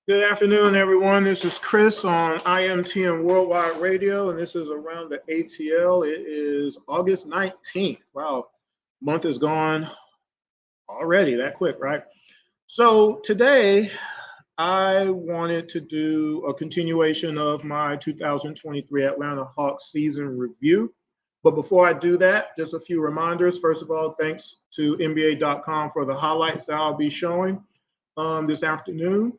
Good afternoon, everyone. This is Chris on IMTM Worldwide Radio, and this is Around the ATL. It is August 19th. Wow, month is gone already, that quick, right? So today, I wanted to do a continuation of my 2023 Atlanta Hawks season review. But before I do that, just a few reminders. First of all, thanks to NBA.com for the highlights that I'll be showing this afternoon.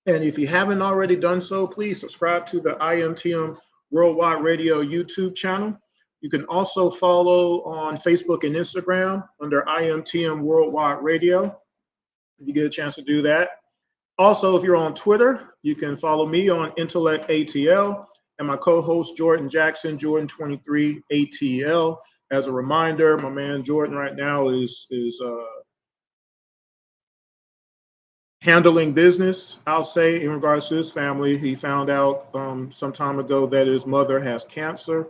And if you haven't already done so, please subscribe to the IMTM Worldwide Radio YouTube channel. You can also follow on Facebook and Instagram under IMTM Worldwide Radio, if you get a chance to do that. Also, if you're on Twitter, you can follow me on Intellect ATL and my co-host Jordan Jackson, Jordan23 ATL. As a reminder, my man Jordan right now is handling business, I'll say, in regards to his family. He found out some time ago that his mother has cancer.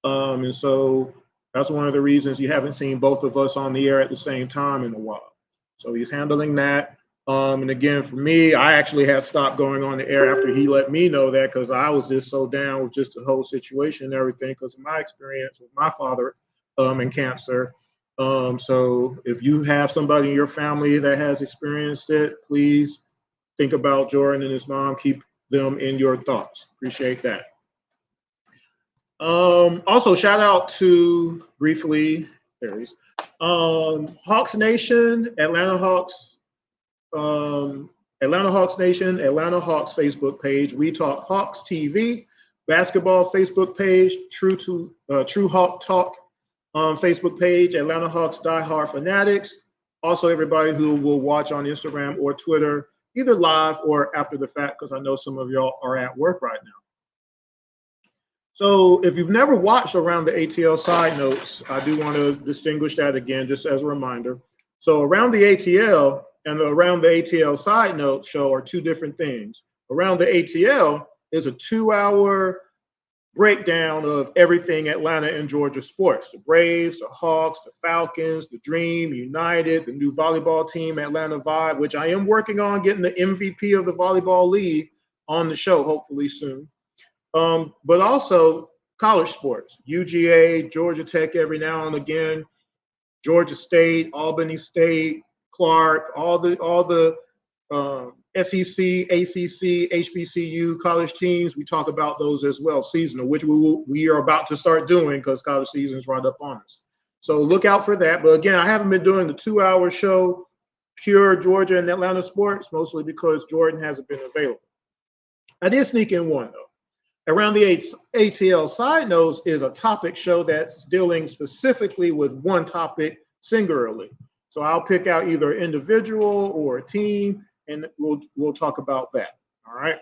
And so that's one of the reasons you haven't seen both of us on the air at the same time in a while. So he's handling that. And again, for me, I actually had stopped going on the air after he let me know that, because I was just so down with just the whole situation and everything because of my experience with my father and cancer. So if you have somebody in your family that has experienced it, please think about Jordan and his mom. Keep them in your thoughts. Appreciate that. Also, shout out to, briefly, there he is, Hawks Nation, Atlanta Hawks Nation, Atlanta Hawks Facebook page, We Talk Hawks TV, basketball Facebook page, True Hawk Talk Facebook page, Atlanta Hawks Die Hard Fanatics. Also, everybody who will watch on Instagram or Twitter, either live or after the fact, because I know some of y'all are at work right now. So if you've never watched Around the ATL Side Notes, I do want to distinguish that again, just as a reminder. So Around the ATL and the Around the ATL Side Notes show are two different things. Around the ATL is a 2-hour breakdown of everything Atlanta and Georgia sports: the Braves, the Hawks, the Falcons, the Dream, United, the new volleyball team, Atlanta Vibe, which I am working on getting the MVP of the volleyball league on the show, hopefully soon. But also college sports, UGA, Georgia Tech every now and again, Georgia State, Albany State, Clark, all the SEC, ACC, HBCU college teams. We talk about those as well, seasonal, which we are about to start doing because college season is right up on us. So look out for that. But again, I haven't been doing the 2-hour show, pure Georgia and Atlanta sports, mostly because Jordan hasn't been available. I did sneak in one, though. Around the ATL Side Notes is a topic show that's dealing specifically with one topic singularly. So I'll pick out either an individual or a team, and we'll talk about that. All right.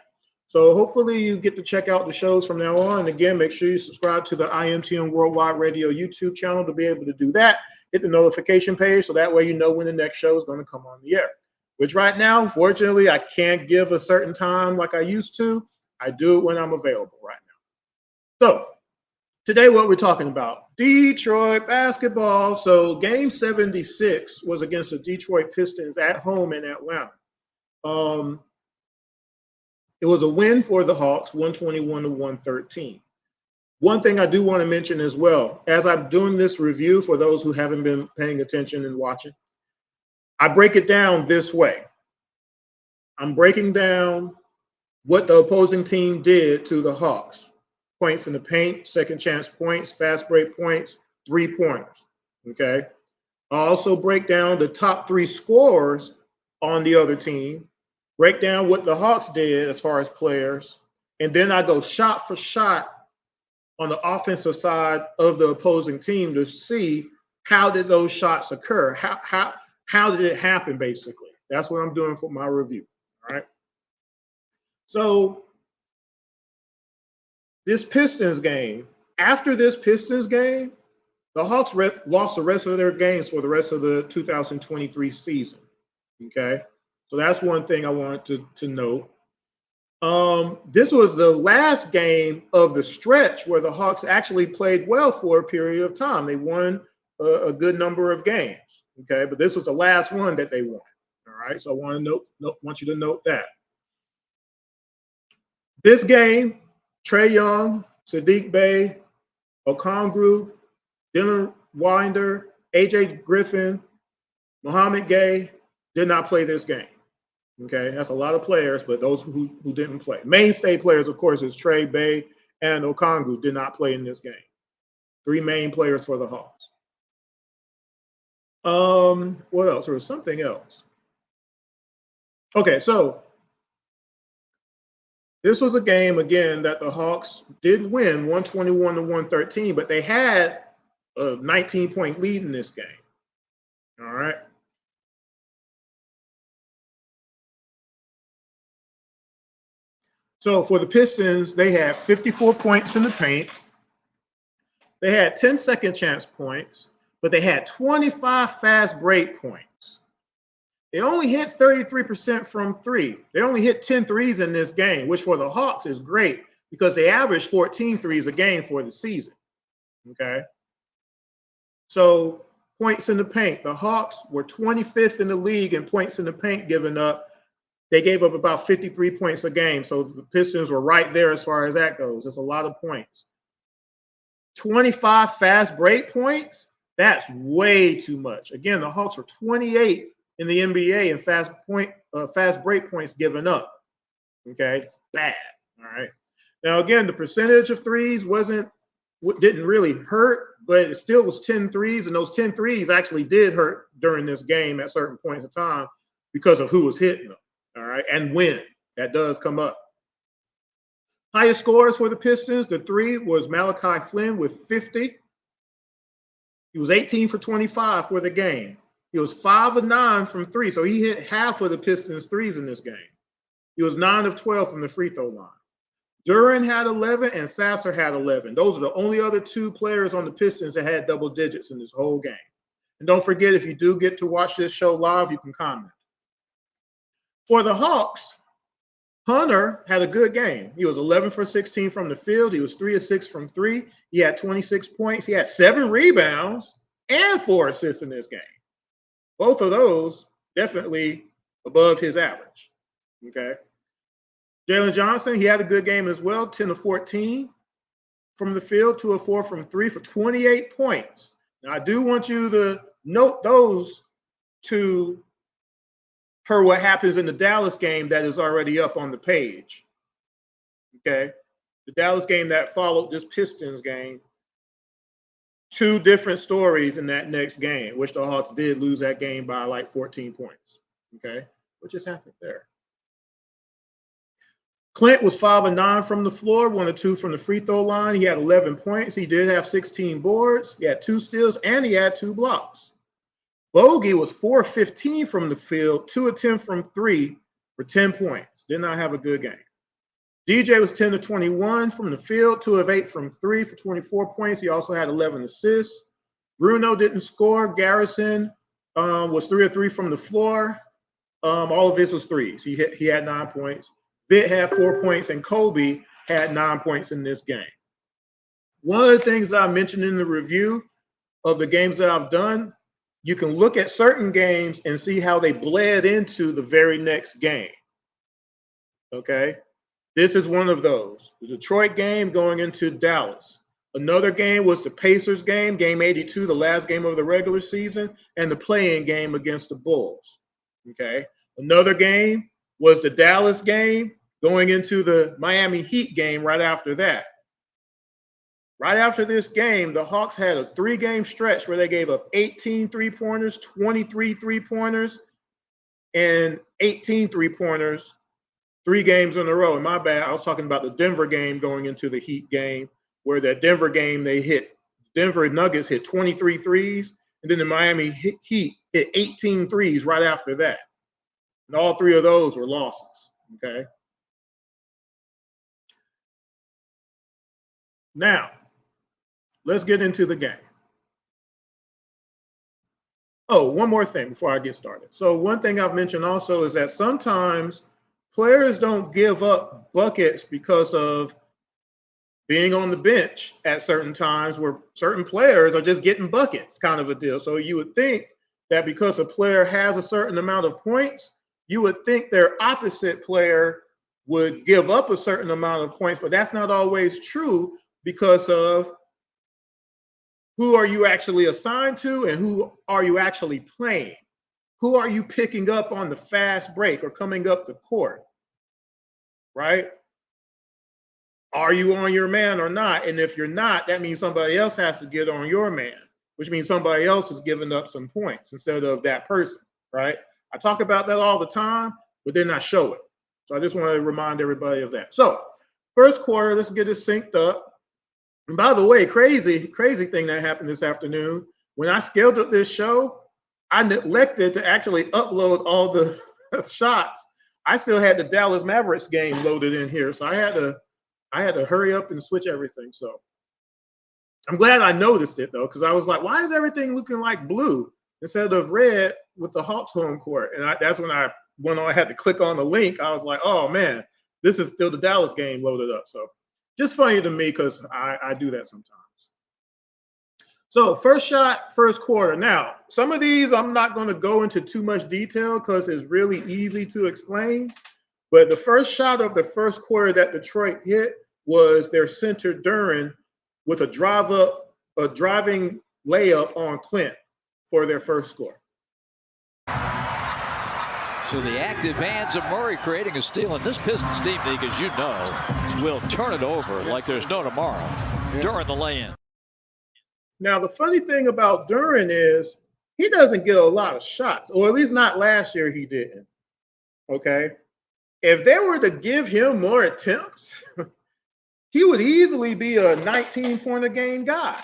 So hopefully you get to check out the shows from now on. And again, make sure you subscribe to the IMTM Worldwide Radio YouTube channel to be able to do that. Hit the notification page so that way you know when the next show is going to come on the air. Which right now, fortunately, I can't give a certain time like I used to. I do it when I'm available right now. So Today, what we're talking about, Detroit basketball. So game 76 was against the Detroit Pistons at home in Atlanta. It was a win for the Hawks, 121 to 113. One thing I do want to mention as well, as I'm doing this review for those who haven't been paying attention and watching, I break it down this way. I'm breaking down what the opposing team did to the Hawks. Points in the paint, second chance points, fast break points, 3-pointers, okay? I also break down the top 3 scorers on the other team, break down what the Hawks did as far as players, and then I go shot for shot on the offensive side of the opposing team to see how did those shots occur? How did it happen, basically? That's what I'm doing for my review, all right? So this Pistons game, after this Pistons game, the Hawks lost the rest of their games for the rest of the 2023 season, okay? So that's one thing I wanted to note. This was the last game of the stretch where the Hawks actually played well for a period of time. They won a good number of games, okay? But this was the last one that they won, all right? So I want you to note that. This game, Trae Young, Sadiq Bey, Okongwu, Dylan Winder, AJ Griffin, Mohamed Gay did not play this game. Okay, that's a lot of players, but those who didn't play. Mainstay players, of course, is Trae, Bey, and Okongwu did not play in this game. 3 main players for the Hawks. What else? There was something else. Okay, so this was a game, again, that the Hawks did win 121 to 113, but they had a 19-point lead in this game. All right. So for the Pistons, they had 54 points in the paint. They had 10 second chance points, but they had 25 fast break points. They only hit 33% from 3. They only hit 10 threes in this game, which for the Hawks is great because they averaged 14 threes a game for the season. Okay. So points in the paint, the Hawks were 25th in the league in points in the paint given up. They gave up about 53 points a game. So the Pistons were right there as far as that goes. It's a lot of points. 25 fast break points, that's way too much. Again, the Hawks were 28th in the NBA in fast break points given up. Okay, it's bad. All right. Now, again, the percentage of threes didn't really hurt, but it still was 10 threes, and those 10 threes actually did hurt during this game at certain points of time because of who was hitting them. All right, and when that does come up. Highest scores for the Pistons, the 3 was Malachi Flynn with 50. He was 18 for 25 for the game. He was 5 of 9 from 3, so he hit half of the Pistons' threes in this game. He was 9 of 12 from the free throw line. Duran had 11 and Sasser had 11. Those are the only other 2 players on the Pistons that had double digits in this whole game. And don't forget, if you do get to watch this show live, you can comment. For the Hawks, Hunter had a good game. He was 11 for 16 from the field. He was 3 of 6 from 3. He had 26 points. He had 7 rebounds and 4 assists in this game. Both of those definitely above his average. Okay. Jalen Johnson, he had a good game as well, 10 of 14 from the field, 2 of 4 from 3 for 28 points. Now, I do want you to note those 2 per what happens in the Dallas game that is already up on the page. Okay. The Dallas game that followed this Pistons game, 2 different stories in that next game, which the Hawks did lose that game by like 14 points. Okay. What just happened there? Clint was 5 of 9 from the floor, 1 of 2 from the free throw line. He had 11 points. He did have 16 boards. He had 2 steals and he had 2 blocks. Bogey was 4 of 15 from the field, 2 of 10 from 3 for 10 points. Did not have a good game. DJ was 10 of 21 from the field, 2 of 8 from 3 for 24 points. He also had 11 assists. Bruno didn't score. Garrison was 3 of 3 from the floor. All of his was threes. He had 9 points. Vitt had 4 points, and Kobe had 9 points in this game. One of the things I mentioned in the review of the games that I've done, you can look at certain games and see how they bled into the very next game. Okay. This is one of those. The Detroit game going into Dallas. Another game was the Pacers game, game 82, the last game of the regular season, and the play-in game against the Bulls. Okay. Another game was the Dallas game going into the Miami Heat game right after that. Right after this game, the Hawks had a 3-game stretch where they gave up 18 3-pointers, 23 3-pointers, and 18 3-pointers 3 games in a row. And my bad, I was talking about the Denver game going into the Heat game, where that Denver game Denver Nuggets hit 23 threes, and then the Miami Heat hit 18 threes right after that. And all 3 of those were losses, okay? Now, let's get into the game. Oh, one more thing before I get started. So one thing I've mentioned also is that sometimes players don't give up buckets because of being on the bench at certain times, where certain players are just getting buckets, kind of a deal. So you would think that because a player has a certain amount of points, you would think their opposite player would give up a certain amount of points, but that's not always true because of who are you actually assigned to and who are you actually playing? Who are you picking up on the fast break or coming up the court, right? Are you on your man or not? And if you're not, that means somebody else has to get on your man, which means somebody else is giving up some points instead of that person, right? I talk about that all the time, but then I show it. So I just want to remind everybody of that. So first quarter, let's get it synced up. And by the way, crazy thing that happened this afternoon. When I scheduled this show, I neglected to actually upload all the shots. I still had the Dallas Mavericks game loaded in here, so I had to hurry up and switch everything. So I'm glad I noticed it though, because I was like, why is everything looking like blue instead of red with the Hawks home court? And that's when I went on. I had to click on the link. I was like, oh man, this is still the Dallas game loaded up. So just funny to me because I do that sometimes. So first shot, first quarter. Now, some of these I'm not going to go into too much detail because it's really easy to explain. But the first shot of the first quarter that Detroit hit was their center Duren with a driving layup on Clint for their first score. So the active hands of Murray creating a steal, and this Pistons team, Nick, as you know, will turn it over like there's no tomorrow during the lay-in. Now, the funny thing about Duren is he doesn't get a lot of shots, or at least not last year he didn't, okay? If they were to give him more attempts, he would easily be a 19-point-a-game guy.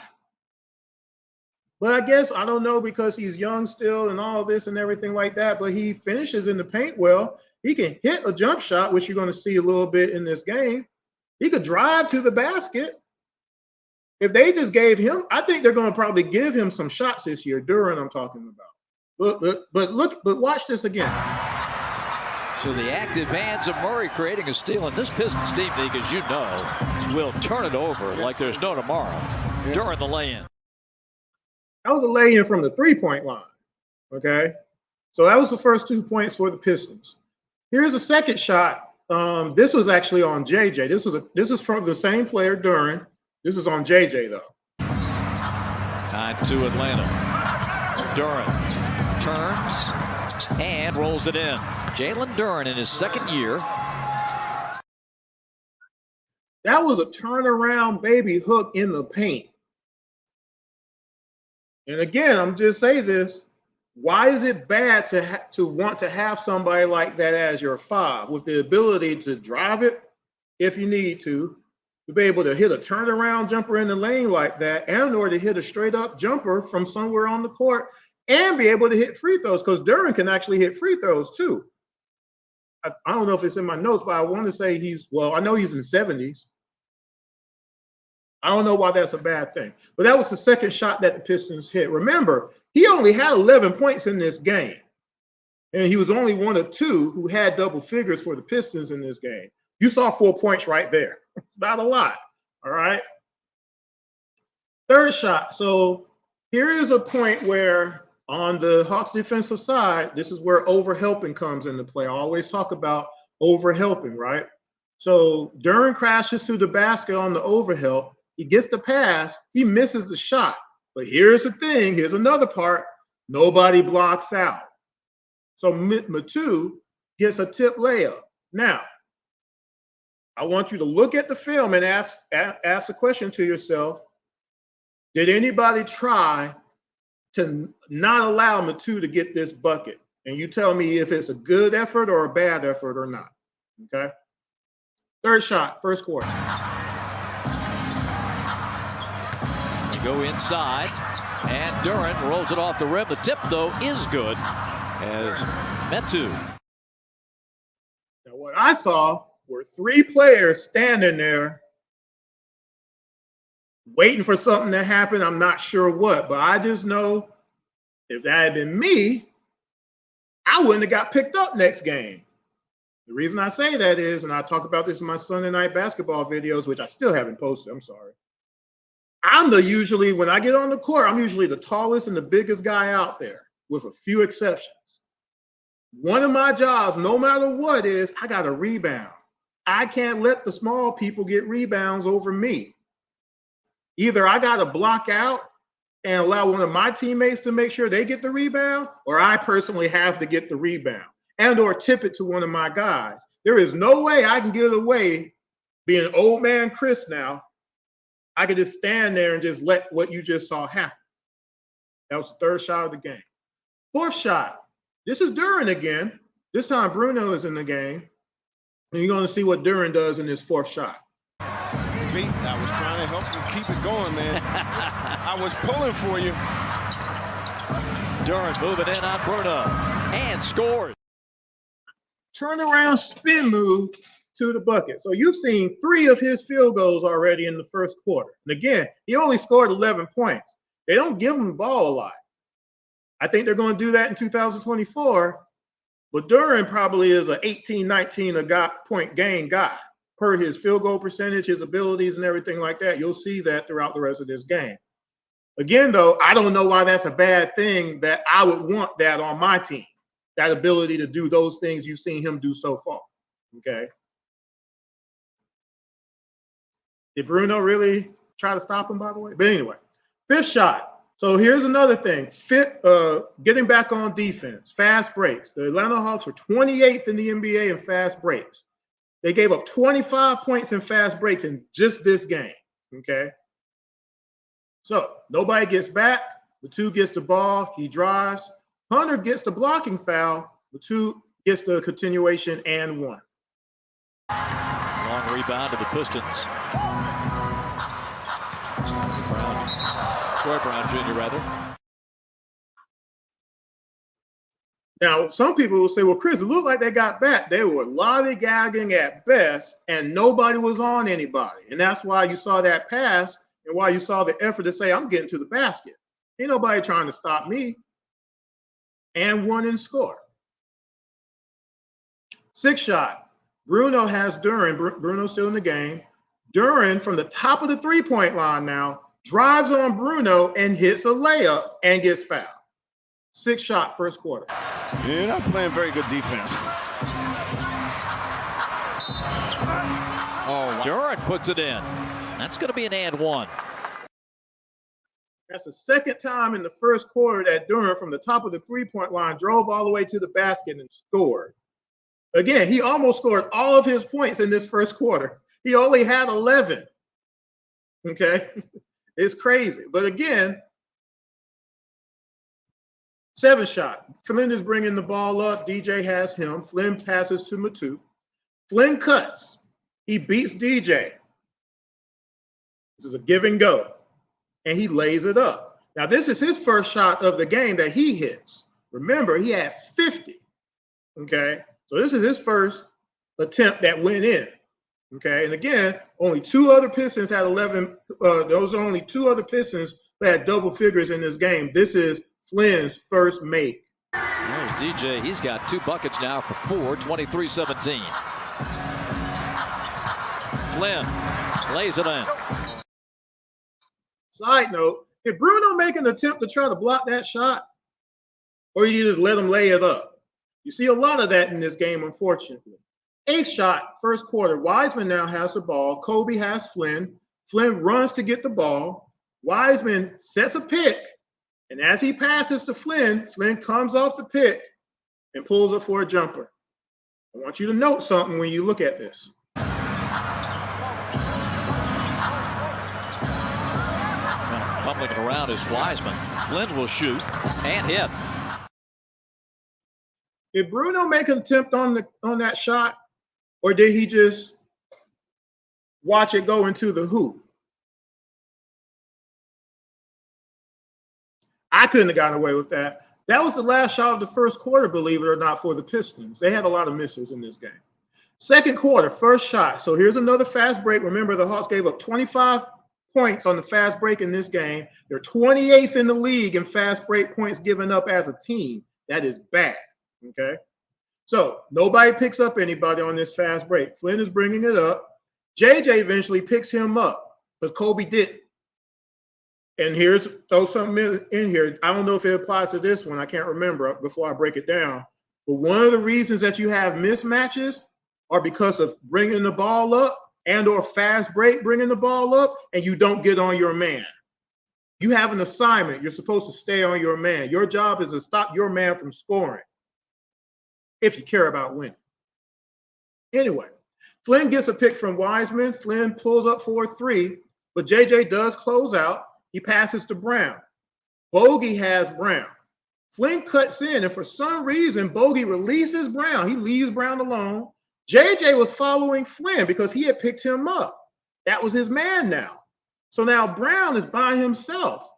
But I guess, I don't know, because he's young still and all this and everything like that, but he finishes in the paint well. He can hit a jump shot, which you're going to see a little bit in this game. He could drive to the basket. If they just gave him, I think they're going to probably give him some shots this year. Duren, I'm talking about. But watch this again. So the active hands of Murray creating a steal, and this Pistons team, Nick, as you know, will turn it over like there's no tomorrow during the lay-in. That was a lay-in from the three-point line, okay? So that was the first 2 points for the Pistons. Here's a second shot. This was actually on JJ. This is from the same player, Duren. This is on JJ, though. 9-2 Atlanta. Duren turns and rolls it in. Jalen Duren in his second year. That was a turnaround baby hook in the paint. And again, I'm just saying this. Why is it bad to want to have somebody like that as your 5 with the ability to drive it if you need to be able to hit a turnaround jumper in the lane like that, and or to hit a straight up jumper from somewhere on the court and be able to hit free throws, because Duren can actually hit free throws too. I don't know if it's in my notes, but I want to say I know he's in 70s. I don't know why that's a bad thing. But that was the second shot that the Pistons hit. Remember, he only had 11 points in this game. And he was only one of 2 who had double figures for the Pistons in this game. You saw 4 points right there. It's not a lot, all right? Third shot. So here is a point where on the Hawks defensive side, this is where overhelping comes into play. I always talk about overhelping, right? So Duren crashes to the basket on the overhelp. He gets the pass. He misses the shot. But here's the thing. Here's another part. Nobody blocks out. So Metu gets a tip layup. Now, I want you to look at the film and ask a question to yourself. Did anybody try to not allow Metu to get this bucket? And you tell me if it's a good effort or a bad effort or not, okay? Third shot, first quarter. They go inside, and Duren rolls it off the rim. The tip, though, is good as Metu. Now, what I saw were three players standing there waiting for something to happen. I'm not sure what, but I just know if that had been me, I wouldn't have got picked up next game. The reason I say that is, and I talk about this in my Sunday night basketball videos, which I still haven't posted, I'm sorry. When I get on the court, I'm usually the tallest and the biggest guy out there, with a few exceptions. One of my jobs, no matter what, is I got to rebound. I can't let the small people get rebounds over me. Either I got to block out and allow one of my teammates to make sure they get the rebound, or I personally have to get the rebound and or tip it to one of my guys. There is no way I can get away being old man Chris now. I could just stand there and just let what you just saw happen. That was the third shot of the game. Fourth shot. This is Duren again. This time Bruno is in the game. And you're going to see what Duren does in this fourth shot. Pete, I was trying to help you keep it going, man. I was pulling for you. Duren moving in on Bruno and scores. Turnaround spin move to the bucket. So you've seen 3 of his field goals already in the first quarter. And again, he only scored 11 points. They don't give him the ball a lot. I think they're going to do that in 2024. But Duren probably is an 18, 19 point game guy per his field goal percentage, his abilities, and everything like that. You'll see that throughout the rest of this game. Again, though, I don't know why that's a bad thing that I would want that on my team, that ability to do those things you've seen him do so far, okay? Did Bruno really try to stop him, by the way? But anyway, fifth shot. So here's another thing. Getting back on defense, fast breaks. The Atlanta Hawks were 28th in the NBA in fast breaks. They gave up 25 points in fast breaks in just this game, okay? So nobody gets back. Metu gets the ball. He drives. Hunter gets the blocking foul. Metu gets the continuation and 1. Long rebound to the Pistons. Troy Brown Jr. rather. Now, some people will say, well, Chris, it looked like they got back. They were lollygagging at best, and nobody was on anybody. And that's why you saw that pass and why you saw the effort to say, I'm getting to the basket. Ain't nobody trying to stop me. And 1 and score. Sixth shot. Bruno has Duren. Bruno's still in the game. Duren, from the top of the three-point line now, drives on Bruno and hits a layup and gets fouled. Sixth shot, first quarter. You're not playing very good defense. Oh, Duren puts it in. That's going to be an and 1. That's the second time in the first quarter that Duren, from the top of the three-point line, drove all the way to the basket and scored. Again, he almost scored all of his points in this first quarter. He only had 11. Okay? It's crazy. But again, 7th shot. Flynn is bringing the ball up. DJ has him. Flynn passes to Metu. Flynn cuts. He beats DJ. This is a give and go. And he lays it up. Now, this is his first shot of the game that he hits. Remember, he had 50. Okay? So this is his first attempt that went in. Okay? And again, only 2 other Pistons had 11. Those are only 2 other Pistons that had double figures in this game. This is Flynn's first make. There's DJ. He's got 2 buckets now for 4, 23-17. Flynn lays it in. Side note, did Bruno make an attempt to try to block that shot? Or you just let him lay it up? You see a lot of that in this game, unfortunately. 8th shot, first quarter. Wiseman now has the ball. Kobe has Flynn. Flynn runs to get the ball. Wiseman sets a pick. And as he passes to Flynn, Flynn comes off the pick and pulls up for a jumper. I want you to note something when you look at this. Fumbling it around is Wiseman. Flynn will shoot and hit. Did Bruno make an attempt on that shot, or did he just watch it go into the hoop? I couldn't have gotten away with that. That was the last shot of the first quarter, believe it or not, for the Pistons. They had a lot of misses in this game. Second quarter, first shot. So here's another fast break. Remember, the Hawks gave up 25 points on the fast break in this game. They're 28th in the league in fast break points given up as a team. That is bad, okay? So nobody picks up anybody on this fast break. Flynn is bringing it up. JJ eventually picks him up because Kobe didn't. And here's, throw something in here. I don't know if it applies to this one. I can't remember before I break it down. But one of the reasons that you have mismatches are because of bringing the ball up and or fast break bringing the ball up, and you don't get on your man. You have an assignment. You're supposed to stay on your man. Your job is to stop your man from scoring if you care about winning. Anyway, Flynn gets a pick from Wiseman. Flynn pulls up for a 3, but JJ does close out. He passes to Brown. Bogey has Brown. Flynn cuts in, and for some reason, Bogey releases Brown. He leaves Brown alone. JJ was following Flynn because he had picked him up. That was his man now. So now Brown is by himself.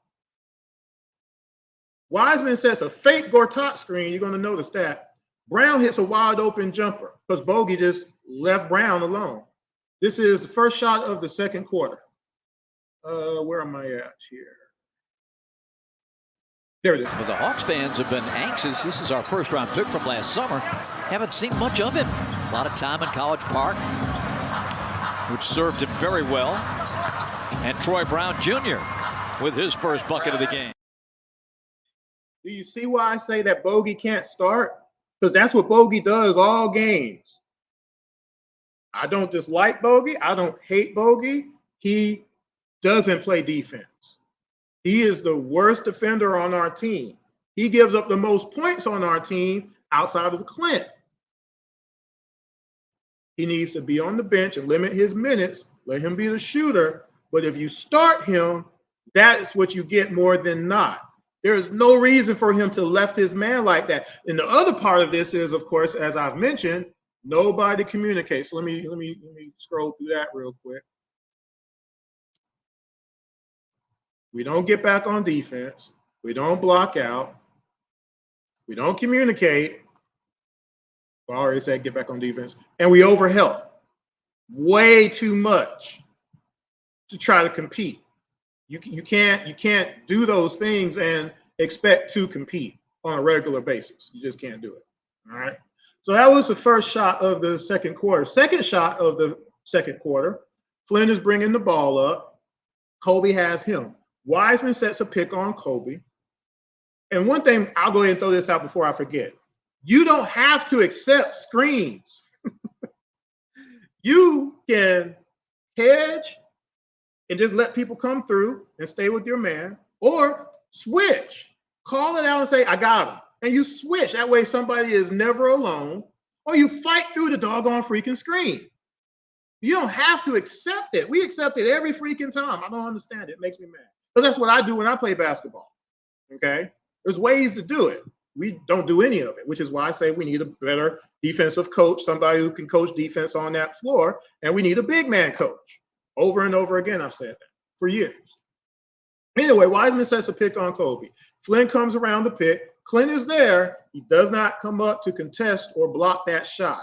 Wiseman sets a fake Gortat screen. You're going to notice that. Brown hits a wide open jumper because Bogey just left Brown alone. This is the first shot of the second quarter. Where am I at here? There it is. Well, the Hawks fans have been anxious. This is our first round pick from last summer. Haven't seen much of him. A lot of time in College Park, which served him very well. And Troy Brown Jr. with his first bucket of the game. Do you see why I say that Bogey can't start? Because that's what Bogey does all games. I don't dislike Bogey. I don't hate Bogey. He doesn't play defense. He is the worst defender on our team. He gives up the most points on our team outside of Clint. He needs to be on the bench and limit his minutes. Let him be the shooter. But if you start him, that is what you get more than not. There is no reason for him to left his man like that. And the other part of this is, of course, as I've mentioned, nobody communicates. So let me scroll through that real quick. We don't get back on defense. We don't block out. We don't communicate. I already said get back on defense. And we overhelp way too much to try to compete. You can't do those things and expect to compete on a regular basis. You just can't do it. All right. So that was the first shot of the second quarter. Second shot of the second quarter. Flynn is bringing the ball up. Kobe has him. Wiseman sets a pick on Kobe. And one thing, I'll go ahead and throw this out before I forget. You don't have to accept screens. You can hedge and just let people come through and stay with your man, or switch. Call it out and say, I got him. And you switch. That way somebody is never alone, or you fight through the doggone freaking screen. You don't have to accept it. We accept it every freaking time. I don't understand it. It makes me mad. But that's what I do when I play basketball, okay? There's ways to do it. We don't do any of it, which is why I say we need a better defensive coach, somebody who can coach defense on that floor, and we need a big man coach. Over and over again, I've said that for years. Anyway, Wiseman sets a pick on Kobe. Flynn comes around the pick. Clint is there. He does not come up to contest or block that shot.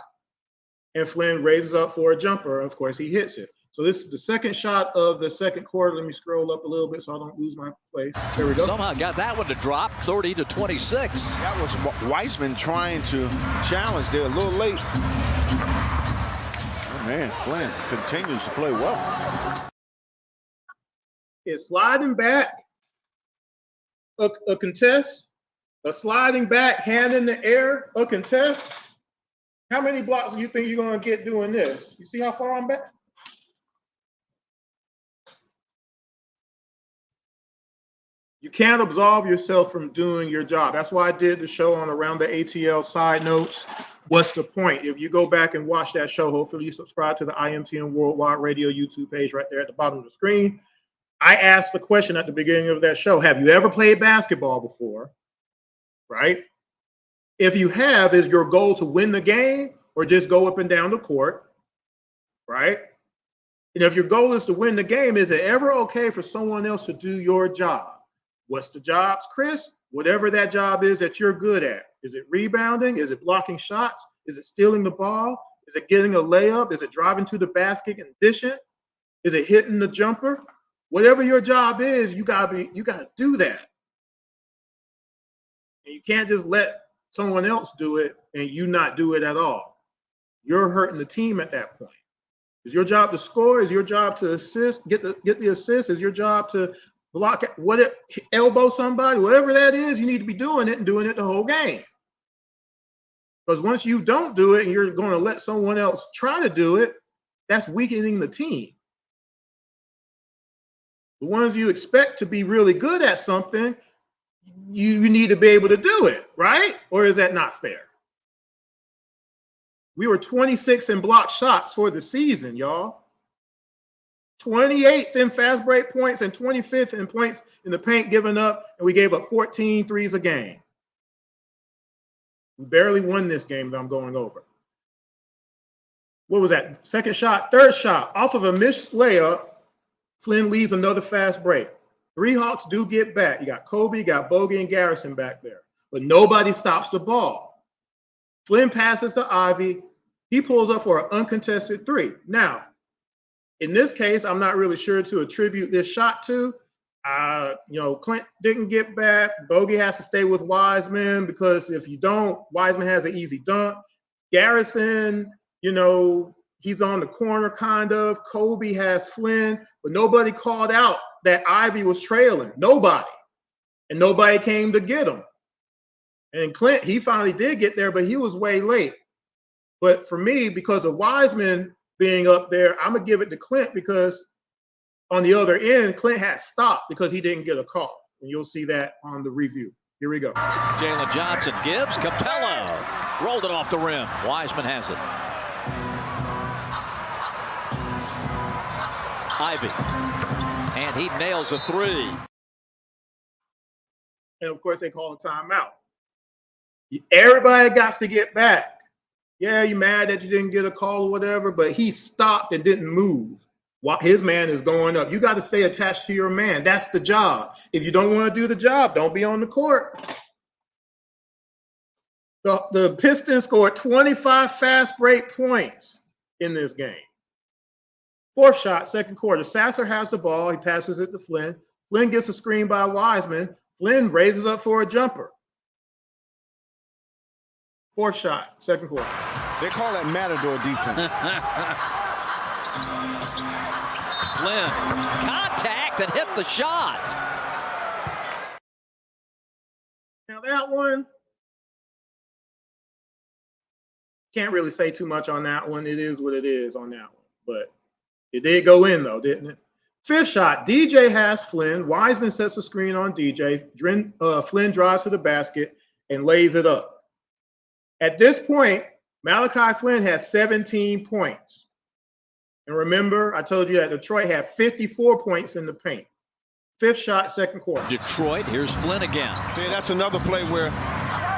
And Flynn raises up for a jumper. Of course, he hits it. So this is the second shot of the second quarter. Let me scroll up a little bit so I don't lose my place. There we go. Somehow got that one to drop, 30-26. That was Wiseman trying to challenge there a little late. Oh, man, Flynn continues to play well. Is sliding back a contest? A sliding back, hand in the air, a contest? How many blocks do you think you're going to get doing this? You see how far I'm back? You can't absolve yourself from doing your job. That's why I did the show on Around the ATL Side Notes. What's the point? If you go back and watch that show, hopefully you subscribe to the IMTM Worldwide Radio YouTube page right there at the bottom of the screen. I asked the question at the beginning of that show, have you ever played basketball before? Right? If you have, is your goal to win the game or just go up and down the court? Right? And if your goal is to win the game, is it ever okay for someone else to do your job? What's the jobs, Chris? Whatever that job is that you're good at. Is it rebounding? Is it blocking shots? Is it stealing the ball? Is it getting a layup? Is it driving to the basket and dishing? Is it hitting the jumper? Whatever your job is, you gotta do that. And you can't just let someone else do it and you not do it at all. You're hurting the team at that point. Is your job to score? Is your job to assist? Get the assist? Is your job to block it? Elbow somebody? Whatever that is, you need to be doing it and doing it the whole game. Because once you don't do it and you're going to let someone else try to do it, that's weakening the team. The ones you expect to be really good at something, you need to be able to do it, right? Or is that not fair? We were 26th in block shots for the season, y'all. 28th in fast break points and 25th in points in the paint given up, and we gave up 14 threes a game. We barely won this game that I'm going over. What was that? Second shot, third shot, off of a missed layup, Flynn leads another fast break. 3 Hawks do get back. You got Kobe, you got Bogey, and Garrison back there. But nobody stops the ball. Flynn passes to Ivy. He pulls up for an uncontested 3. Now, in this case, I'm not really sure to attribute this shot to. Clint didn't get back. Bogey has to stay with Wiseman because if you don't, Wiseman has an easy dunk. Garrison, he's on the corner kind of. Kobe has Flynn, but nobody called out that Ivy was trailing. Nobody. And nobody came to get him. And Clint, he finally did get there, but he was way late. But for me, because of Wiseman being up there, I'm going to give it to Clint because on the other end, Clint had stopped because he didn't get a call. And you'll see that on the review. Here we go. Jalen Johnson gives. Capello rolled it off the rim. Wiseman has it. Ivy. And he nails a 3. And of course, they call a timeout. Everybody got to get back. Yeah, you're mad that you didn't get a call or whatever, but he stopped and didn't move. While his man is going up. You got to stay attached to your man. That's the job. If you don't want to do the job, don't be on the court. The Pistons scored 25 fast break points in this game. 4th shot, second quarter. Sasser has the ball. He passes it to Flynn. Flynn gets a screen by Wiseman. Flynn raises up for a jumper. 4th shot, second quarter. They call that Matador defense. Flynn, contact and hit the shot. Now that one, can't really say too much on that one. It is what it is on that one. But it did go in though, didn't it? 5th shot, DJ has Flynn. Wiseman sets the screen on DJ. Flynn drives to the basket and lays it up. At this point, Malachi Flynn has 17 points. And remember, I told you that Detroit had 54 points in the paint. 5th shot, second quarter. Detroit, here's Flynn again. See, that's another play where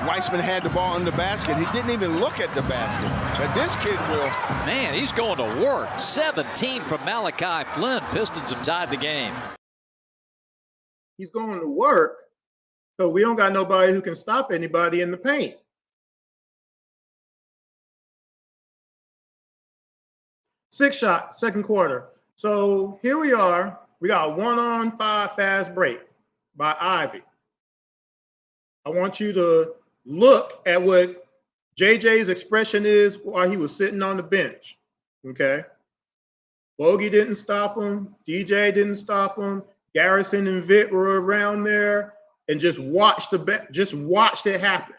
Wiseman had the ball in the basket. He didn't even look at the basket. But this kid will. Man, he's going to work. 17 from Malachi Flynn. Pistons have tied the game. He's going to work, so we don't got nobody who can stop anybody in the paint. Sixth shot, second quarter. So here we are. We got a 1-on-5 fast break by Ivy. I want you to look at what JJ's expression is while he was sitting on the bench. Okay. Bogey didn't stop him. DJ didn't stop him. Garrison and Vitt were around there and just watched it happen.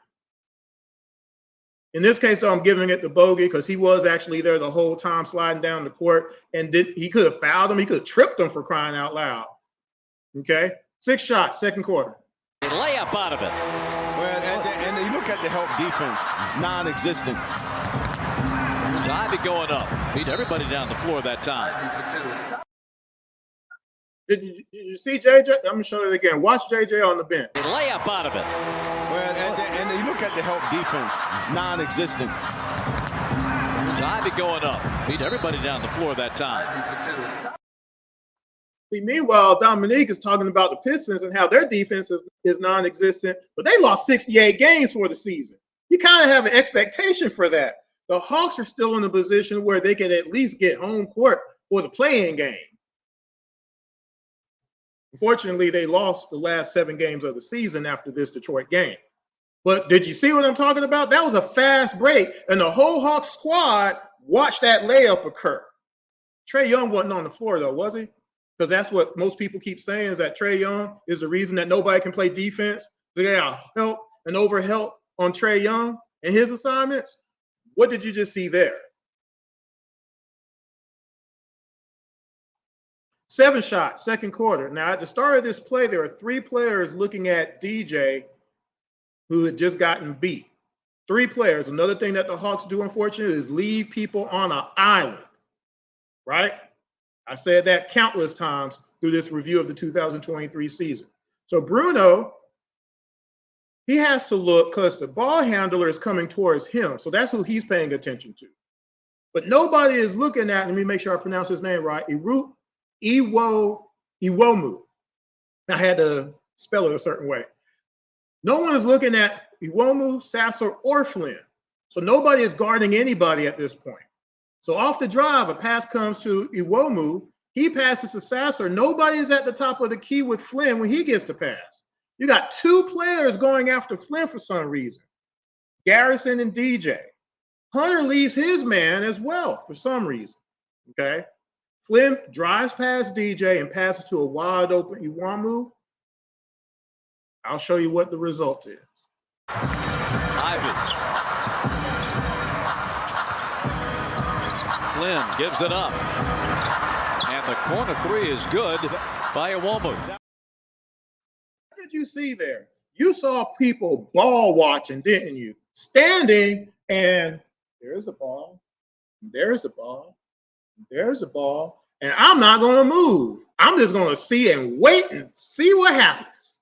In this case, though, I'm giving it to Bogey because he was actually there the whole time sliding down the court, and he could have fouled him. He could have tripped him for crying out loud. Okay? 6 shots, second quarter. Layup out of it. Well, and you look at the help defense. It's non-existent. Ivy going up. Beat everybody down the floor that time. Did you see JJ? I'm going to show it again. Watch JJ on the bench. Layup out of it. Well, and you look at the help defense. It's non-existent. Ivy going up. Beat everybody down the floor that time. See, meanwhile, Dominique is talking about the Pistons and how their defense is non-existent, but they lost 68 games for the season. You kind of have an expectation for that. The Hawks are still in a position where they can at least get home court for the play-in game. Unfortunately, they lost the last 7 games of the season after this Detroit game. But did you see what I'm talking about? That was a fast break, and the whole Hawks squad watched that layup occur. Trae Young wasn't on the floor, though, was he? Because that's what most people keep saying, is that Trae Young is the reason that nobody can play defense. They got help and overhelp on Trae Young and his assignments. What did you just see there? 7 shots, second quarter. Now, at the start of this play, there are 3 players looking at DJ who had just gotten beat. 3 players. Another thing that the Hawks do, unfortunately, is leave people on an island, right? I said that countless times through this review of the 2023 season. So Bruno, he has to look because the ball handler is coming towards him. So that's who he's paying attention to. But nobody is looking at, let me make sure I pronounce his name right, Iwomu. I had to spell it a certain way. No one is looking at Iwomu, Sasser, or Flynn. So nobody is guarding anybody at this point. So off the drive, a pass comes to Iwomu. He passes to Sasser. Nobody is at the top of the key with Flynn when he gets the pass. You got 2 players going after Flynn for some reason. Garrison and DJ. Hunter leaves his man as well for some reason. Okay. Flynn drives past DJ and passes to a wide open Iwomu. I'll show you what the result is. Ivy. Flynn gives it up. And the corner 3 is good by Iwomu. What did you see there? You saw people ball watching, didn't you? Standing, and there's the ball. There's the ball. There's the ball. And I'm not going to move. I'm just going to see and wait and see what happens.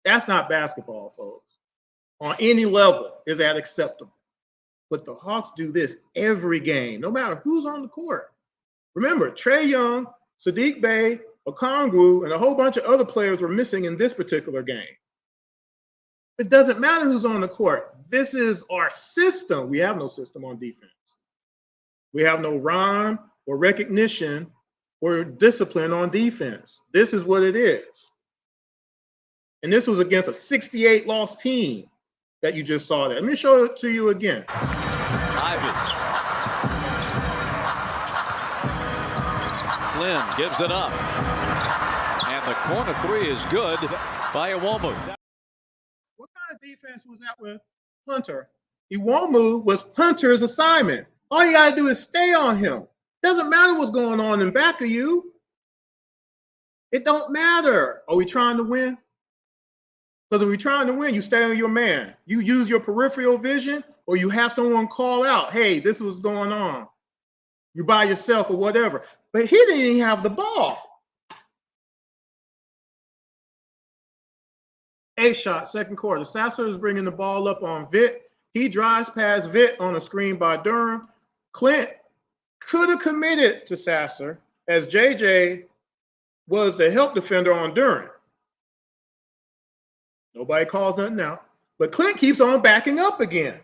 That's not basketball, folks. On any level, is that acceptable? But the Hawks do this every game, no matter who's on the court. Remember, Trae Young, Sadiq Bey, Okongwu, and a whole bunch of other players were missing in this particular game. It doesn't matter who's on the court. This is our system. We have no system on defense. We have no rhyme or recognition or discipline on defense. This is what it is. And this was against a 68-loss team that you just saw that. Let me show it to you again. Ivy. Flynn gives it up. And the corner 3 is good by Iwomu. What kind of defense was that with Hunter? Iwomu was Hunter's assignment. All you got to do is stay on him. Doesn't matter what's going on in back of you. It don't matter. Are we trying to win? Because if we're trying to win, you stay on your man. You use your peripheral vision, or you have someone call out, hey, this is what's going on. You by yourself or whatever. But he didn't even have the ball. 8 shots, second quarter. Sasser is bringing the ball up on Vitt. He drives past Vitt on a screen by Durham. Clint could have committed to Sasser as JJ was the help defender on Durham. Nobody calls nothing out. But Clint keeps on backing up again.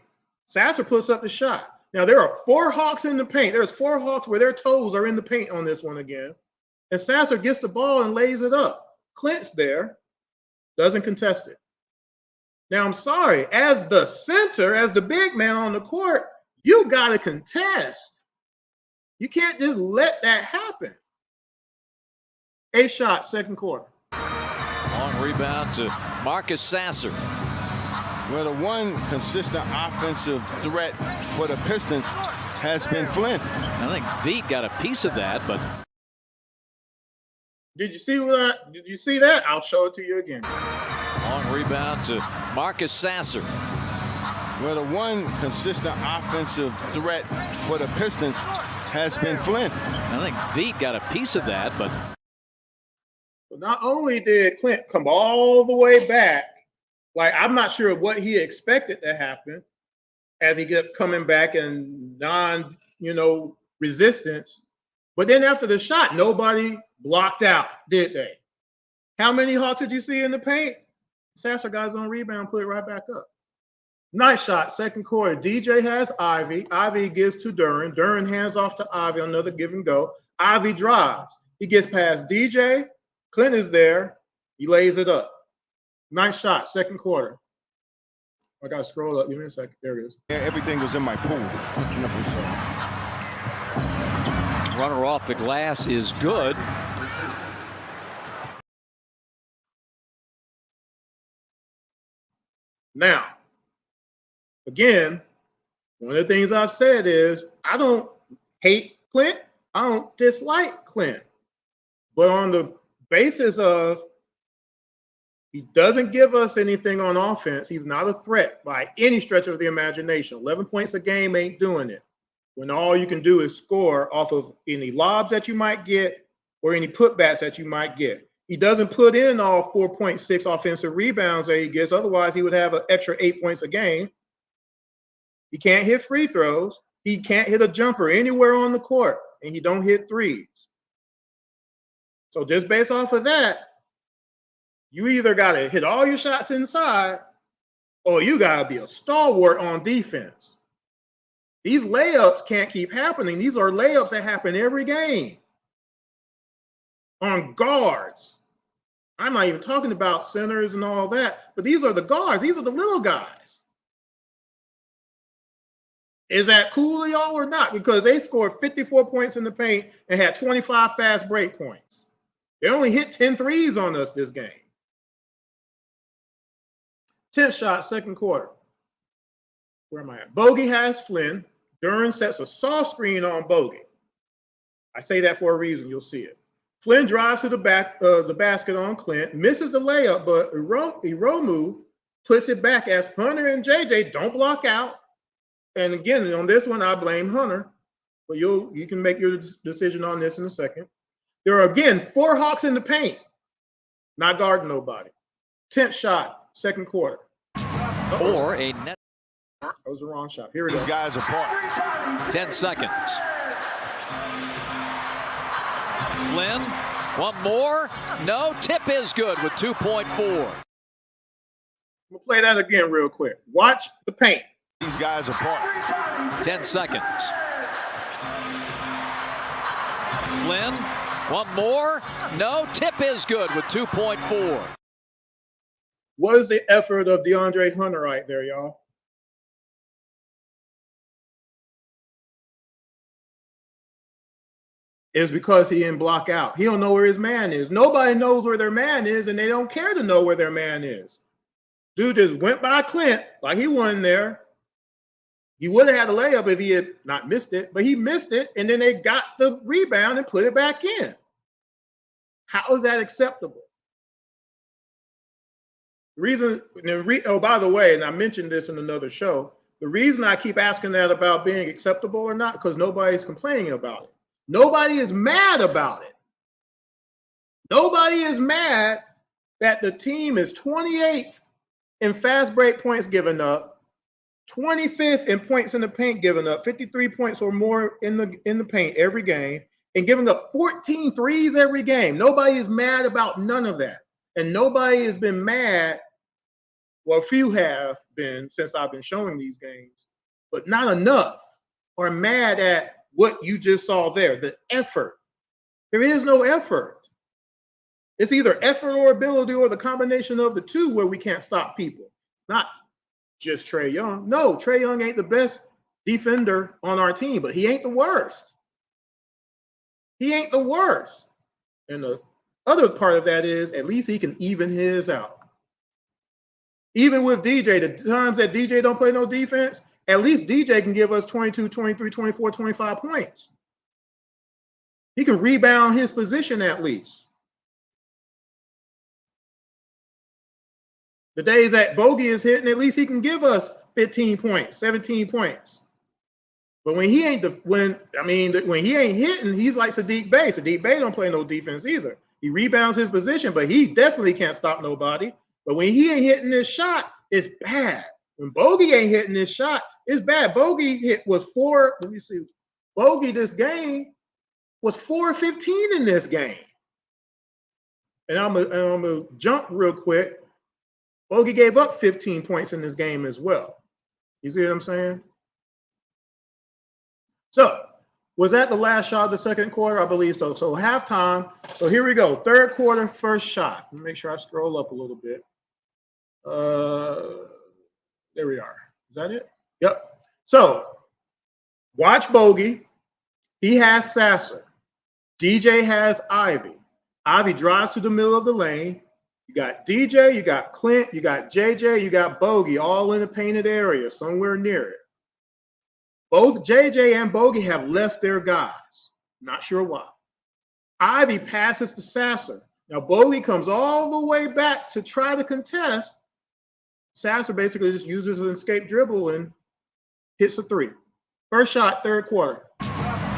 Sasser puts up the shot. Now, there are 4 Hawks in the paint. There's 4 Hawks where their toes are in the paint on this one again. And Sasser gets the ball and lays it up. Clint's there. Doesn't contest it. Now, I'm sorry. As the center, as the big man on the court, you got to contest. You can't just let that happen. 8 shots, second quarter. Long rebound to Marcus Sasser. Well, the one consistent offensive threat for the Pistons has been Flynn. I think Veet got a piece of that, but Did you see that? Did you see that? I'll show it to you again. long rebound to Marcus Sasser. Well, the one consistent offensive threat for the Pistons has been Flynn. I think Veet got a piece of that, but But not only did Clint come all the way back, like I'm not sure what he expected to happen as he kept coming back in resistance. But then after the shot, nobody blocked out, did they? How many Hawks did you see in the paint? Sasser got his own rebound, put it right back up. Nice shot, second quarter. DJ has Ivy. Ivy gives to Duren. Duren hands off to Ivy on another give and go. Ivy drives. He gets past DJ. Clint is there. He lays it up. Nice shot, second quarter. I got to scroll up. Give me a second. There it is. Yeah, everything was in my pool. runner off the glass is good. Now, again, one of the things I've said is I don't hate Clint. I don't dislike Clint. But on the basis of he doesn't give us anything on offense, he's not a threat by any stretch of the imagination. 11 points a game ain't doing it. When all you can do is score off of any lobs that you might get or any putbacks that you might get. He doesn't put in all 4.6 offensive rebounds that he gets. Otherwise, he would have an extra 8 points a game. He can't hit free throws. He can't hit a jumper anywhere on the court, and he don't hit threes. So just based off of that, you either got to hit all your shots inside or you got to be a stalwart on defense. These layups can't keep happening. These are layups that happen every game on guards. I'm not even talking about centers and all that, but these are the guards. These are the little guys. Is that cool to y'all or not? Because they scored 54 points in the paint and had 25 fast break points. They only hit 10 threes on us this game. 10th shot, second quarter. Where am I at? Bogey has Flynn. Duren sets a soft screen on Bogey. I say that for a reason. You'll see it. Flynn drives to the basket on Clint, misses the layup, but Iromu puts it back as Hunter and JJ don't block out. And again, on this one, I blame Hunter. But you can make your decision on this in a second. There are, again, 4 Hawks in the paint. Not guarding nobody. 10th shot, second quarter. Or a net. That was the wrong shot. Here it is. These guys apart. 10 seconds. Flynn, one more. No, tip is good with 2.4. We'll play that again real quick. Watch the paint. These guys apart. 10 seconds. Flynn, one more. No, tip is good with 2.4. What is the effort of DeAndre Hunter right there, y'all? It's because he didn't block out. He don't know where his man is. Nobody knows where their man is, and they don't care to know where their man is. Dude just went by Clint like he wasn't there. He would have had a layup if he had not missed it, but he missed it, and then they got the rebound and put it back in. How is that acceptable? By the way, and I mentioned this in another show, the reason I keep asking that about being acceptable or not, because nobody's complaining about it. Nobody is mad about it. Nobody is mad that the team is 28th in fast break points given up, 25th in points in the paint given up, 53 points or more in the paint every game, and giving up 14 threes every game. Nobody is mad about none of that. And nobody has been mad. Well, a few have been since I've been showing these games, but not enough are mad at what you just saw there, the effort. There is no effort. It's either effort or ability or the combination of the two where we can't stop people. It's not just Trae Young. No, Trae Young ain't the best defender on our team, but he ain't the worst. He ain't the worst. And the other part of that is at least he can even his out. Even with DJ, the times that DJ don't play no defense, at least DJ can give us 22, 23, 24, 25 points. He can rebound his position at least. The days that Bogey is hitting, at least he can give us 15 points, 17 points. But when he ain't when he ain't hitting, he's like Sadiq Bey. Sadiq Bey don't play no defense either. He rebounds his position, but he definitely can't stop nobody. But when he ain't hitting this shot, it's bad. When Bogey ain't hitting this shot, it's bad. Bogey was 4. Let me see. Bogey this game was 4-15 in this game. And I'm gonna jump real quick. Bogey gave up 15 points in this game as well. You see what I'm saying? So, was that the last shot of the second quarter? I believe so. So, halftime. So, here we go. Third quarter, first shot. Let me make sure I scroll up a little bit. There we are. Is that it? Yep. So, watch Bogey. He has Sasser. DJ has Ivy. Ivy drives to the middle of the lane. You got DJ, you got Clint, you got JJ, you got Bogey, all in the painted area, somewhere near it. Both JJ and Bogey have left their guys. Not sure why. Ivy passes to Sasser. Now, Bogey comes all the way back to try to contest. Sasser basically just uses an escape dribble and hits a three. First shot, third quarter.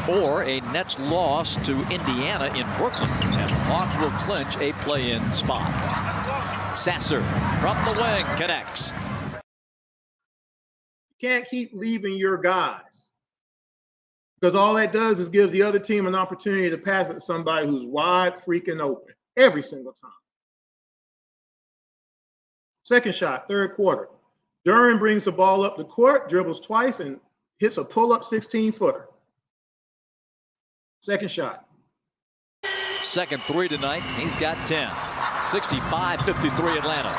Or a Nets loss to Indiana in Brooklyn, and the Hawks will clinch a play-in spot. Sasser from the wing connects. You can't keep leaving your guys, because all that does is give the other team an opportunity to pass it to somebody who's wide freaking open every single time. Second shot, third quarter. Duren brings the ball up the court, dribbles twice, and hits a pull-up 16-footer. Second shot. Second three tonight. He's got 10. 65-53 Atlanta.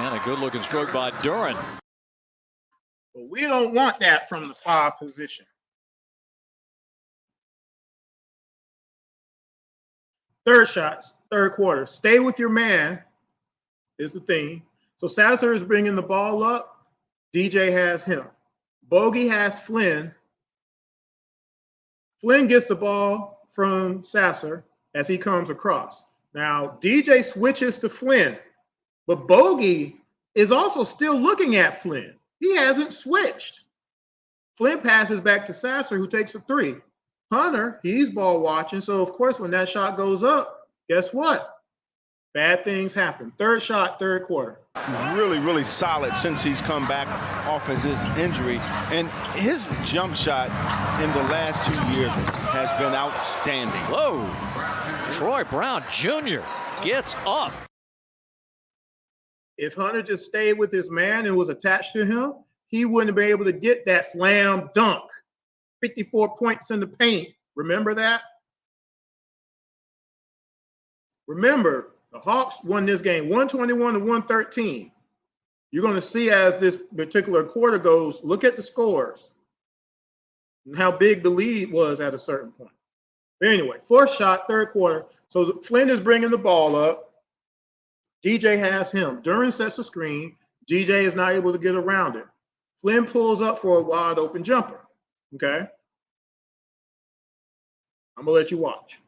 And a good-looking stroke by Duren. But we don't want that from the 5 position. Third shots, third quarter. Stay with your man is the thing. So Sasser is bringing the ball up. DJ has him. Bogey has Flynn. Flynn gets the ball from Sasser as he comes across. Now, DJ switches to Flynn, but Bogey is also still looking at Flynn. He hasn't switched. Flynn passes back to Sasser, who takes a three. Hunter, he's ball watching, so of course when that shot goes up, guess what? Bad things happen. Third shot, third quarter. Really, really solid since he's come back off of his injury. And his jump shot in the last 2 years has been outstanding. Whoa. Troy Brown Jr. gets up. If Hunter just stayed with his man and was attached to him, he wouldn't have been able to get that slam dunk. 54 points in the paint. Remember that? Remember, the Hawks won this game 121-113. You're going to see as this particular quarter goes, look at the scores and how big the lead was at a certain point. But anyway, fourth shot, third quarter. So Flynn is bringing the ball up. DJ has him. Duren sets the screen. DJ is not able to get around it. Flynn pulls up for a wide open jumper. Okay? I'm going to let you watch.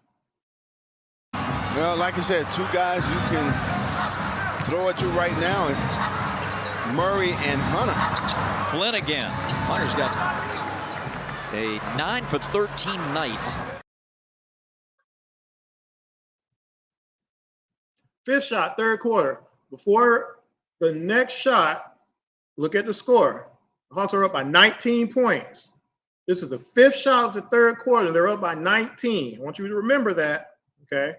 Well, like I said, 2 guys you can throw at you right now is Murray and Hunter. Flynn again. Hunter's got a 9 for 13 night. Fifth shot, third quarter. Before the next shot, look at the score. The Hawks are up by 19 points. This is the fifth shot of the third quarter. They're up by 19. I want you to remember that, okay?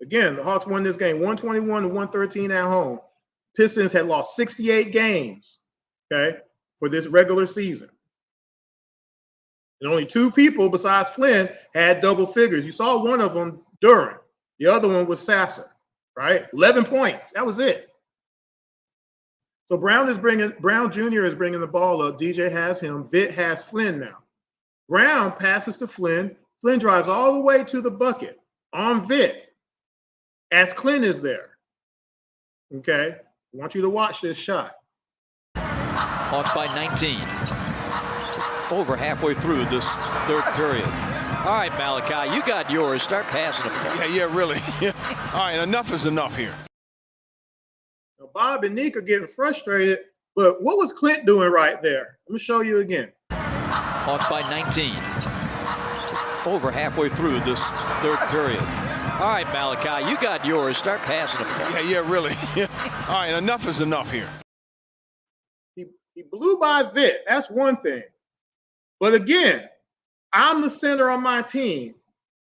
Again, the Hawks won this game 121-113 at home. Pistons had lost 68 games, okay, for this regular season. And only 2 people besides Flynn had double figures. You saw one of them, Duren. The other one was Sasser, right? 11 points. That was it. So Brown Jr. is bringing the ball up. DJ has him. Vitt has Flynn now. Brown passes to Flynn. Flynn drives all the way to the bucket on Vitt as Clint is there. Okay? I want you to watch this shot. Hawks by 19. Over halfway through this third period. All right, Malachi, you got yours. Start passing them. Yeah, really. All right, enough is enough here. Now, Bob and Nick are getting frustrated, but what was Clint doing right there? Let me show you again. Hawks by 19. Over halfway through this third period. All right, Malachi, you got yours. Start passing them. Yeah, really. All right, enough is enough here. He blew by Vitt. That's one thing. But again, I'm the center on my team.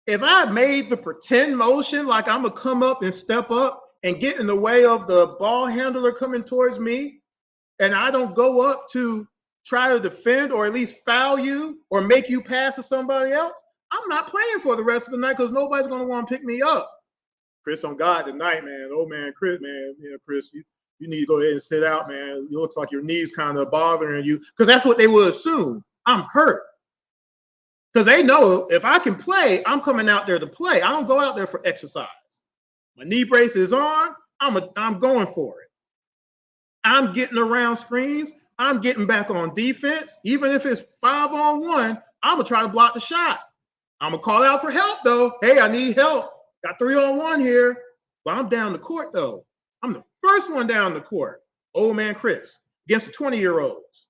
If I made the pretend motion like I'm going to come up and step up and get in the way of the ball handler coming towards me, and I don't go up to try to defend or at least foul you or make you pass to somebody else, I'm not playing for the rest of the night because nobody's going to want to pick me up. Chris on God tonight, man. Oh, man, Chris, man. Yeah, Chris, you need to go ahead and sit out, man. It looks like your knees kind of bothering you because that's what they would assume. I'm hurt. Because they know if I can play, I'm coming out there to play. I don't go out there for exercise. My knee brace is on. I'm going for it. I'm getting around screens. I'm getting back on defense. Even if it's 5-on-1, I'm going to try to block the shot. I'm going to call out for help, though. Hey, I need help. Got 3-on-1 here. But I'm down the court, though. I'm the first one down the court. Old man Chris against the 20-year-olds.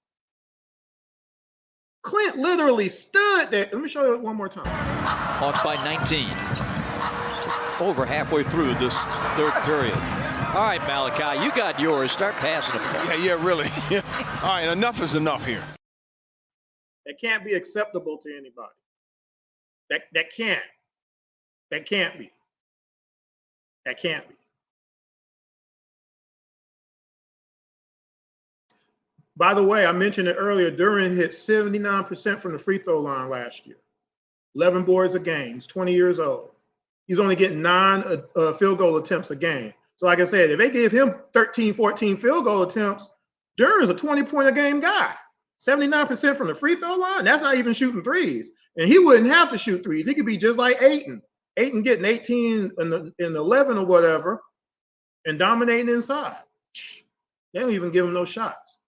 Clint literally stood there. Let me show you it one more time. Hawks by 19. Over halfway through this third period. All right, Malachi, you got yours. Start passing them. Yeah, really. All right, enough is enough here. That can't be acceptable to anybody. That can't. That can't be. That can't be. By the way, I mentioned it earlier, Duran hit 79% from the free throw line last year. 11 boards a game. He's 20 years old. He's only getting 9 field goal attempts a game. So like I said, if they give him 13, 14 field goal attempts, Duran's a 20-point-a-game guy. 79% from the free throw line, that's not even shooting threes. And he wouldn't have to shoot threes. He could be just like Ayton. Ayton getting 18 and 11 or whatever and dominating inside. They don't even give him no shots.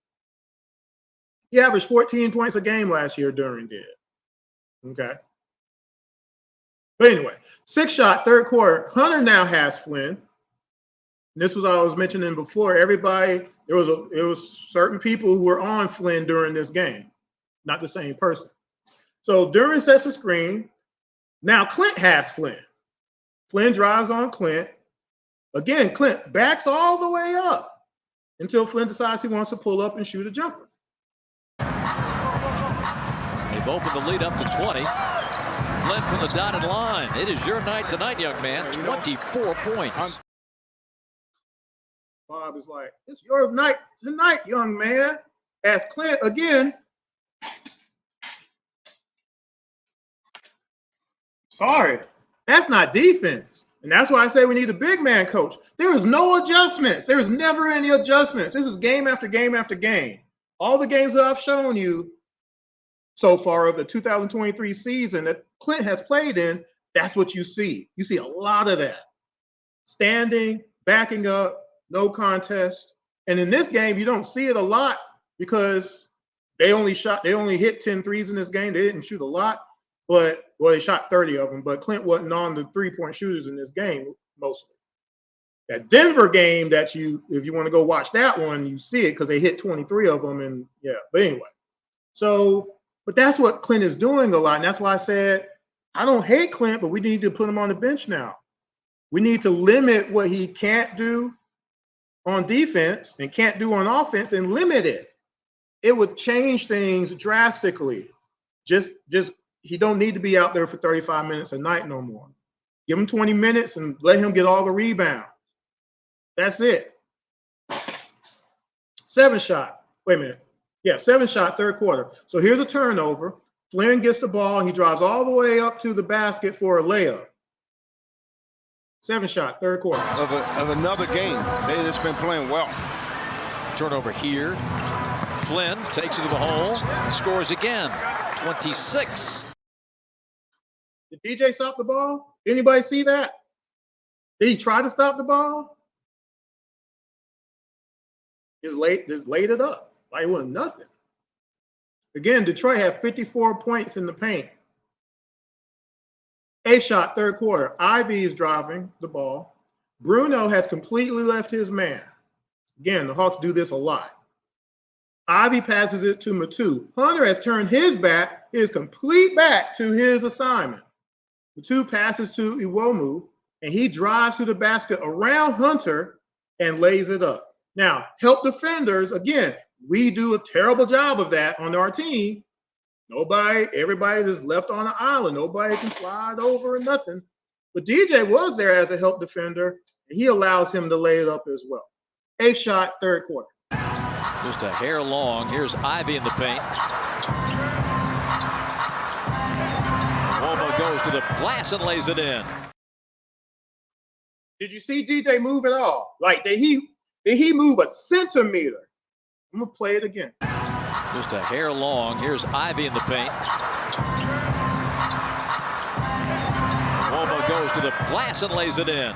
He averaged 14 points a game last year, Duran did. Okay. But anyway, 6-shot, third quarter. Hunter now has Flynn. And this was what I was mentioning before. Everybody, it was certain people who were on Flynn during this game, not the same person. So Duran sets the screen. Now Clint has Flynn. Flynn drives on Clint. Again, Clint backs all the way up until Flynn decides he wants to pull up and shoot a jumper. They've opened the lead up to 20. Flynn from the dotted line. It is your night tonight, young man. 24 points. Bob is like, it's your night tonight, young man. As Clint, again, sorry, that's not defense. And that's why I say we need a big man coach. There is no adjustments. There is never any adjustments. This is game after game after game. All the games that I've shown you so far of the 2023 season that Clint has played in, that's what you see. You see a lot of that. Standing, backing up, no contest. And in this game, you don't see it a lot because they only hit 10 threes in this game. They didn't shoot a lot, but they shot 30 of them. But Clint wasn't on the three-point shooters in this game mostly. That Denver game that if you want to go watch that one, you see it because they hit 23 of them. And yeah, but anyway. So, but that's what Clint is doing a lot. And that's why I said, I don't hate Clint, but we need to put him on the bench now. We need to limit what he can't do on defense and can't do on offense and limit it. It would change things drastically. Just he don't need to be out there for 35 minutes a night no more. Give him 20 minutes and let him get all the rebounds. That's it. 7-shot. Wait a minute. Yeah, 7-shot, third quarter. So here's a turnover. Flynn gets the ball. He drives all the way up to the basket for a layup. 7-shot, third quarter. Of another game. They just been playing well. Turnover here. Flynn takes it to the hole. Scores again. 26. Did DJ stop the ball? Anybody see that? Did he try to stop the ball? Just laid it up like it was nothing. Again, Detroit had 54 points in the paint. A shot, third quarter. Ivy is driving the ball. Bruno has completely left his man. Again, the Hawks do this a lot. Ivy passes it to Matu. Hunter has turned his complete back to his assignment. Matu passes to Iwomu, and he drives to the basket around Hunter and lays it up. Now, help defenders, again, we do a terrible job of that on our team. Everybody is left on an island. Nobody can slide over or nothing. But DJ was there as a help defender, and he allows him to lay it up as well. A shot, third quarter. Just a hair long. Here's Ivy in the paint. Womo goes to the glass and lays it in. Did you see DJ move at all? Like, did he move a centimeter? I'm going to play it again. Just a hair long. Here's Ivy in the paint. Womo goes to the glass and lays it in.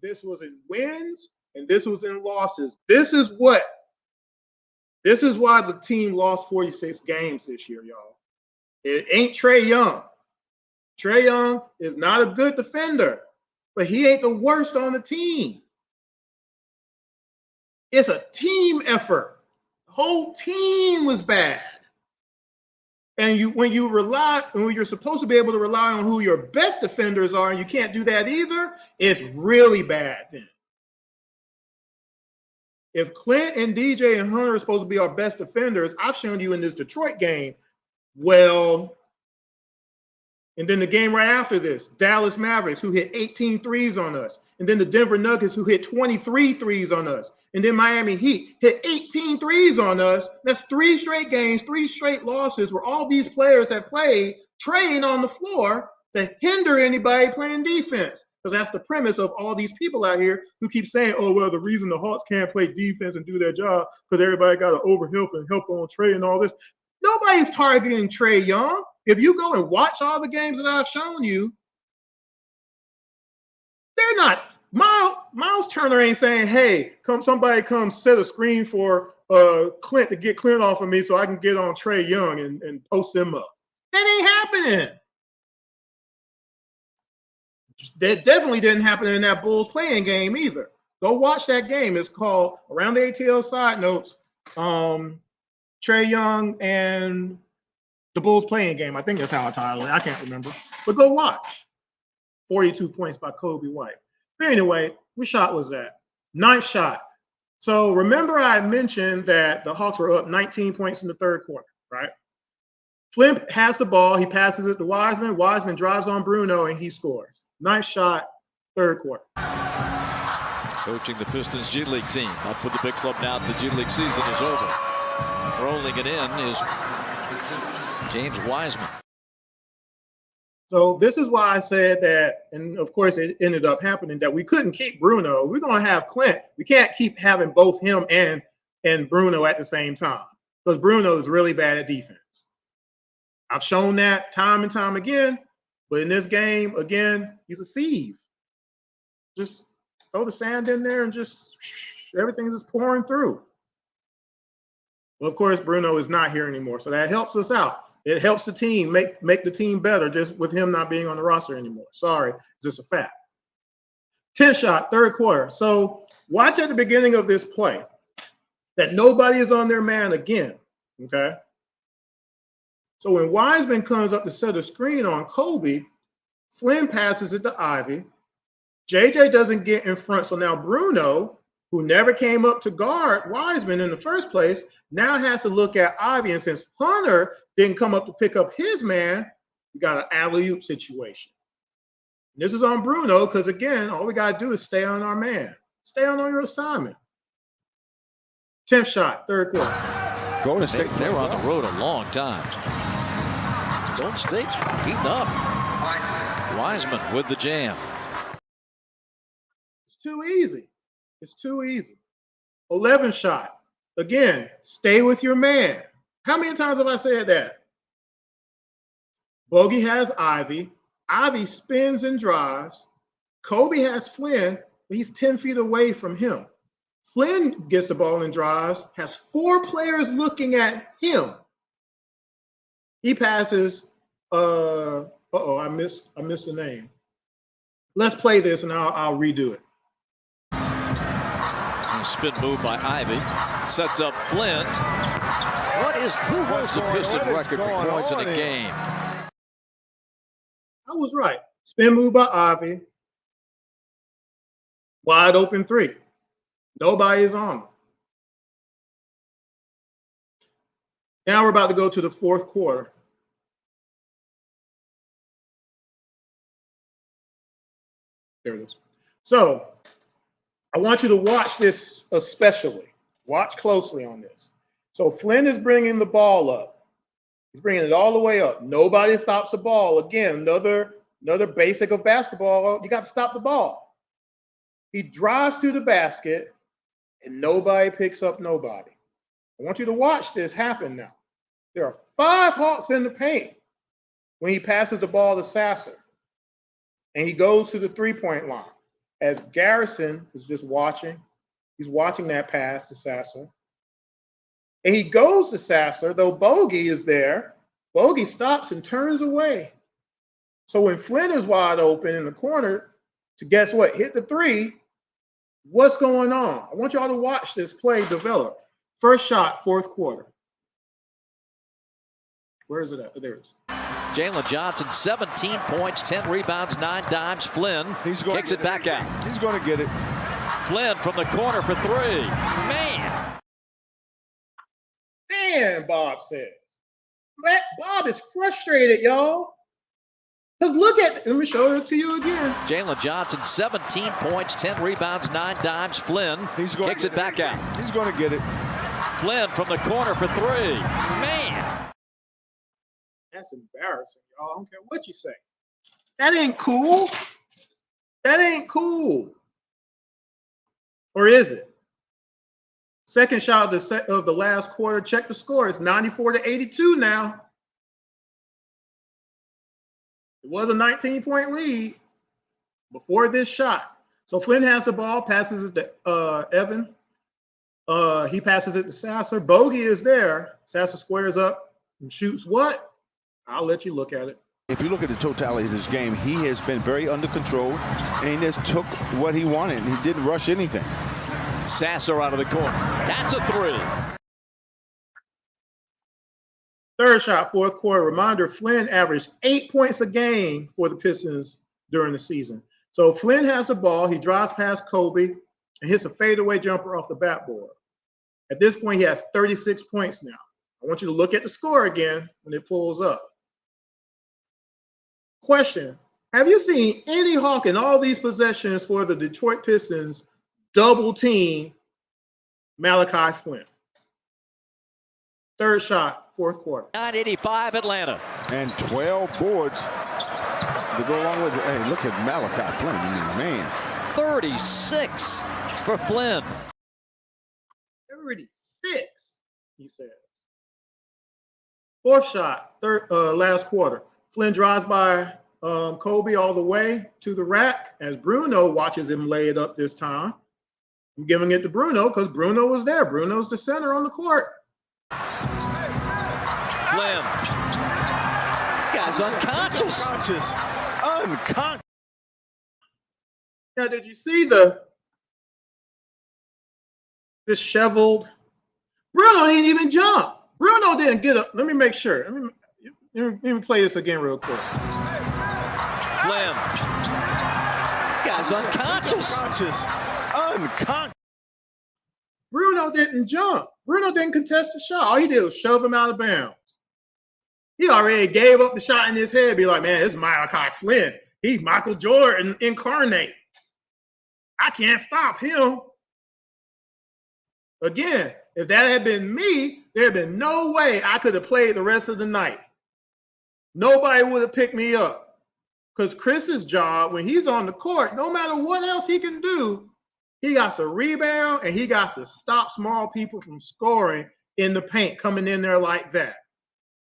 This was in wins and this was in losses. This is why the team lost 46 games this year, y'all. It ain't Trae Young. Trae Young is not a good defender, but he ain't the worst on the team. It's a team effort. The whole team was bad. And when you're supposed to be able to rely on who your best defenders are, and you can't do that either, it's really bad then. If Clint and DJ and Hunter are supposed to be our best defenders, I've shown you in this Detroit game, and then the game right after this, Dallas Mavericks, who hit 18 threes on us. And then the Denver Nuggets, who hit 23 threes on us. And then Miami Heat hit 18 threes on us. That's 3 straight games, 3 straight losses where all these players have played trained on the floor to hinder anybody playing defense. Because that's the premise of all these people out here who keep saying, oh, well, the reason the Hawks can't play defense and do their job because everybody got to overhelp and help on Trae and all this. Nobody's targeting Trae Young. If you go and watch all the games that I've shown you, they're not. Miles Turner ain't saying, hey, somebody come set a screen for Clint to get Clint off of me so I can get on Trae Young and post them up. That ain't happening. That definitely didn't happen in that Bulls playing game either. Go watch that game. It's called Around the ATL Side Notes, Trae Young and the Bulls playing game. I think that's how I titled it. I can't remember. But go watch. 42 points by Kobe White. But anyway, what shot was that? 9th shot. So remember I mentioned that the Hawks were up 19 points in the third quarter, right? Flynn has the ball. He passes it to Wiseman. Wiseman drives on Bruno, and he scores. 9th shot, third quarter. Coaching the Pistons G League team. Up with the big club now that the G League season is over. Rolling it in is James Wiseman. So this is why I said that, and of course it ended up happening, that we couldn't keep Bruno. We're going to have Clint. We can't keep having both him and Bruno at the same time because Bruno is really bad at defense. I've shown that time and time again, but in this game, again, he's a sieve. Just throw the sand in there and just everything is pouring through. Well, of course, Bruno is not here anymore, so that helps us out. It helps the team make the team better just with him not being on the roster anymore. Sorry, it's just a fact. 10th shot, third quarter. So watch at the beginning of this play that nobody is on their man again, okay? So when Wiseman comes up to set a screen on Kobe, Flynn passes it to Ivy. JJ doesn't get in front, so now Bruno, who never came up to guard Wiseman in the first place, now has to look at Ivy. And since Hunter didn't come up to pick up his man, we got an alley-oop situation. And this is on Bruno because, again, all we got to do is stay on our man. Stay on your assignment. 10th shot, third quarter. Golden State, they were on the road a long time. Golden State's heating up. Wiseman with the jam. It's too easy. It's too easy. 11th shot. Again, stay with your man. How many times have I said that? Bogey has Ivy. Ivy spins and drives. Kobe has Flynn, but he's 10 feet away from him. Flynn gets the ball and drives, has 4 players looking at him. He passes, I missed the name. Let's play this and I'll redo it. Spin move by Ivy. Sets up Flynn. Who holds the Piston record for points in a game? I was right. Spin move by Ivy. Wide open 3. Nobody's on. Now we're about to go to the 4th quarter. There it is. So I want you to watch this especially. Watch closely on this. So Flynn is bringing the ball up. He's bringing it all the way up. Nobody stops the ball. Again, another basic of basketball. You got to stop the ball. He drives to the basket, and nobody picks up nobody. I want you to watch this happen now. There are 5 Hawks in the paint when he passes the ball to Sasser. And he goes to the 3-point line. As Garrison is just watching, he's watching that pass to Sasser. And he goes to Sasser, though Bogey is there. Bogey stops and turns away. So when Flynn is wide open in the corner to guess what? Hit the 3. What's going on? I want y'all to watch this play develop. First shot, 4th quarter. Where is it at? There it is. Jalen Johnson, 17 points, 10 rebounds, 9 dimes. Flynn kicks it back out. He's going to get it. Flynn from the corner for 3. Man, Bob says. Bob is frustrated, y'all. Because look at, let me show it to you again. Jalen Johnson, 17 points, 10 rebounds, 9 dimes. Flynn kicks it back out. He's going to get it. Flynn from the corner for 3. Man. That's embarrassing, y'all. I don't care what you say. That ain't cool. That ain't cool. Or is it? Second shot of the last quarter. Check the score. It's 94-82 now. It was a 19-point lead before this shot. So Flynn has the ball, passes it to Evan. He passes it to Sasser. Bogey is there. Sasser squares up and shoots what? I'll let you look at it. If you look at the totality of this game, he has been very under control, and he just took what he wanted, and he didn't rush anything. Sasser out of the corner. That's a 3. Third shot, 4th quarter. Reminder, Flynn averaged 8 points a game for the Pistons during the season. So Flynn has the ball. He drives past Kobe and hits a fadeaway jumper off the backboard. At this point, he has 36 points now. I want you to look at the score again when it pulls up. Question, have you seen any Hawk in all these possessions for the Detroit Pistons double team Malachi Flynn? Third shot, 4th quarter. 9:85 Atlanta. And 12 boards to go along with it. Hey, look at Malachi Flynn. Man. 36 for Flynn. 36, he says. 4th shot, last quarter. Flynn drives by Kobe all the way to the rack as Bruno watches him lay it up this time. I'm giving it to Bruno because Bruno was there. Bruno's the center on the court. Flynn. This guy's unconscious. Unconscious. Now, did you see the disheveled? Bruno didn't even jump. Bruno didn't get up. Let me make sure. Let me play this again real quick. Flynn. This guy's unconscious. Unconscious. Bruno didn't jump. Bruno didn't contest the shot. All he did was shove him out of bounds. He already gave up the shot in his head. Be like, man, this is Malachi Flynn. He's Michael Jordan incarnate. I can't stop him. Again, if that had been me, there'd been no way I could have played the rest of the night. Nobody would have picked me up. Because Chris's job, when he's on the court, no matter what else he can do, he got to rebound and he got to stop small people from scoring in the paint, coming in there like that.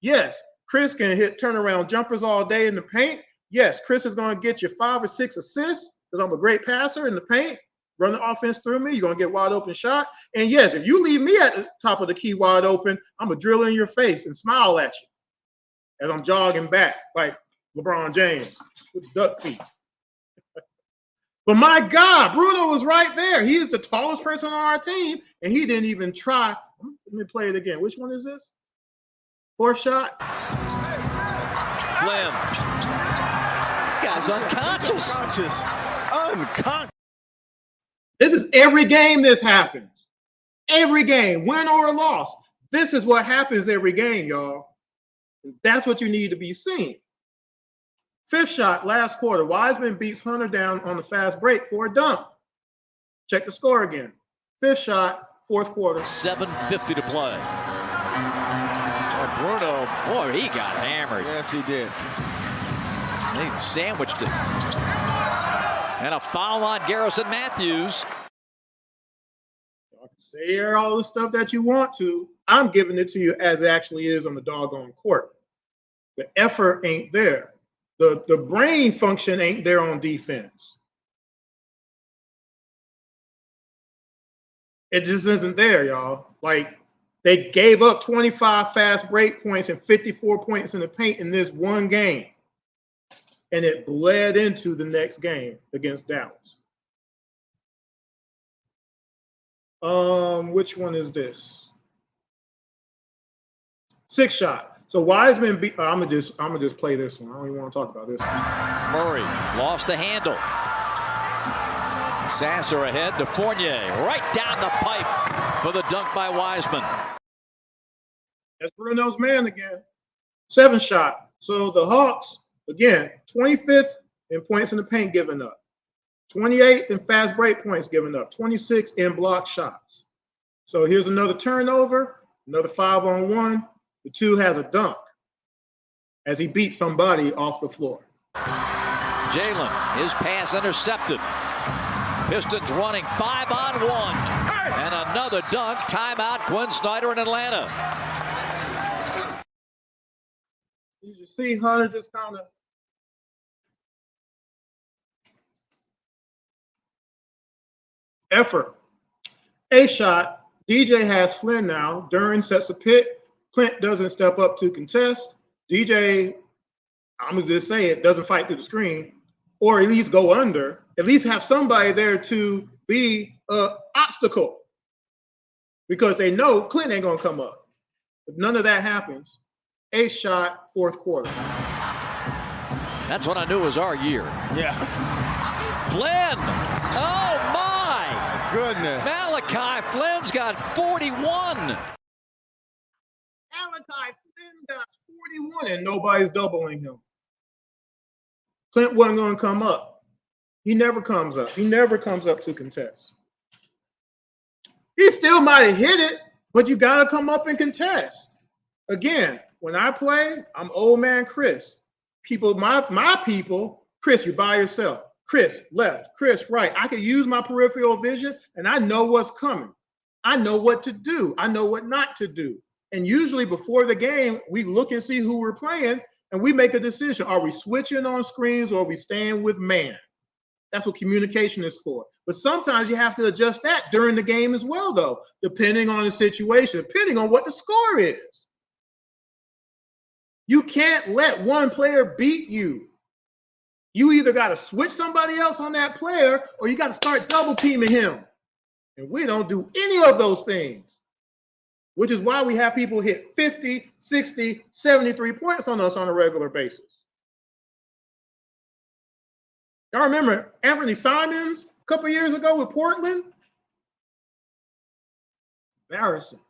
Yes, Chris can hit turnaround jumpers all day in the paint. Yes, Chris is going to get you 5 or 6 assists because I'm a great passer in the paint. Run the offense through me. You're going to get wide open shot. And yes, if you leave me at the top of the key wide open, I'm going to drill in your face and smile at you as I'm jogging back like LeBron James with duck feet. But my God, Bruno was right there. He is the tallest person on our team, and he didn't even try. Let me play it again. Which one is this? 4th shot. Flynn. This guy's unconscious. Unconscious. This is every game this happens. Every game, win or loss. This is what happens every game, y'all. That's what you need to be seeing. 5th shot, last quarter. Wiseman beats Hunter down on the fast break for a dunk. Check the score again. 5th shot, 4th quarter. 7:50 to play. Oh, Bruno, boy, he got hammered. Yes, he did. He sandwiched it. And a foul on Garrison Matthews. Y'all can say all the stuff that you want to. I'm giving it to you as it actually is on the doggone court. The effort ain't there. The brain function ain't there on defense. It just isn't there, y'all. Like, they gave up 25 fast break points and 54 points in the paint in this one game. And it bled into the next game against Dallas. Which one is this? 6th shot. So Wiseman I'm gonna just play this one. I don't even want to talk about this one. Murray lost the handle. Sasser ahead to Fournier. Right down the pipe for the dunk by Wiseman. That's Bruno's man again. 7th shot. So the Hawks, again, 25th in points in the paint given up. 28th in fast break points given up. 26th in block shots. So here's another turnover, another 5-on-1. The 2 has a dunk as he beats somebody off the floor. Jalen, his pass intercepted. Pistons running 5-on-1. And another dunk. Timeout, Quinn Snyder in Atlanta. You see Hunter just kind of effort. 8th shot. DJ has Flynn now. Duran sets a pick. Clint doesn't step up to contest. DJ, I'm going to just say it, doesn't fight through the screen, or at least go under. At least have somebody there to be an obstacle because they know Clint ain't going to come up. If none of that happens, 8th shot, 4th quarter. That's what I knew was our year. Yeah. Flynn! Oh, my! Goodness. Malachi Flynn's got 41. Malachi Flynn got 41 and nobody's doubling him. Clint wasn't going to come up. He never comes up. He never comes up to contest. He still might have hit it, but you got to come up and contest. Again, when I play, I'm old man Chris. People, my people, Chris, you're by yourself. Chris, left. Chris, right. I can use my peripheral vision, and I know what's coming. I know what to do. I know what not to do. And usually before the game, we look and see who we're playing, and we make a decision. Are we switching on screens or are we staying with man? That's what communication is for. But sometimes you have to adjust that during the game as well, though, depending on the situation, depending on what the score is. You can't let one player beat you. You either got to switch somebody else on that player or you got to start double teaming him. And we don't do any of those things, which is why we have people hit 50, 60, 73 points on us on a regular basis. Y'all remember Anthony Simons a couple years ago with Portland? Embarrassing.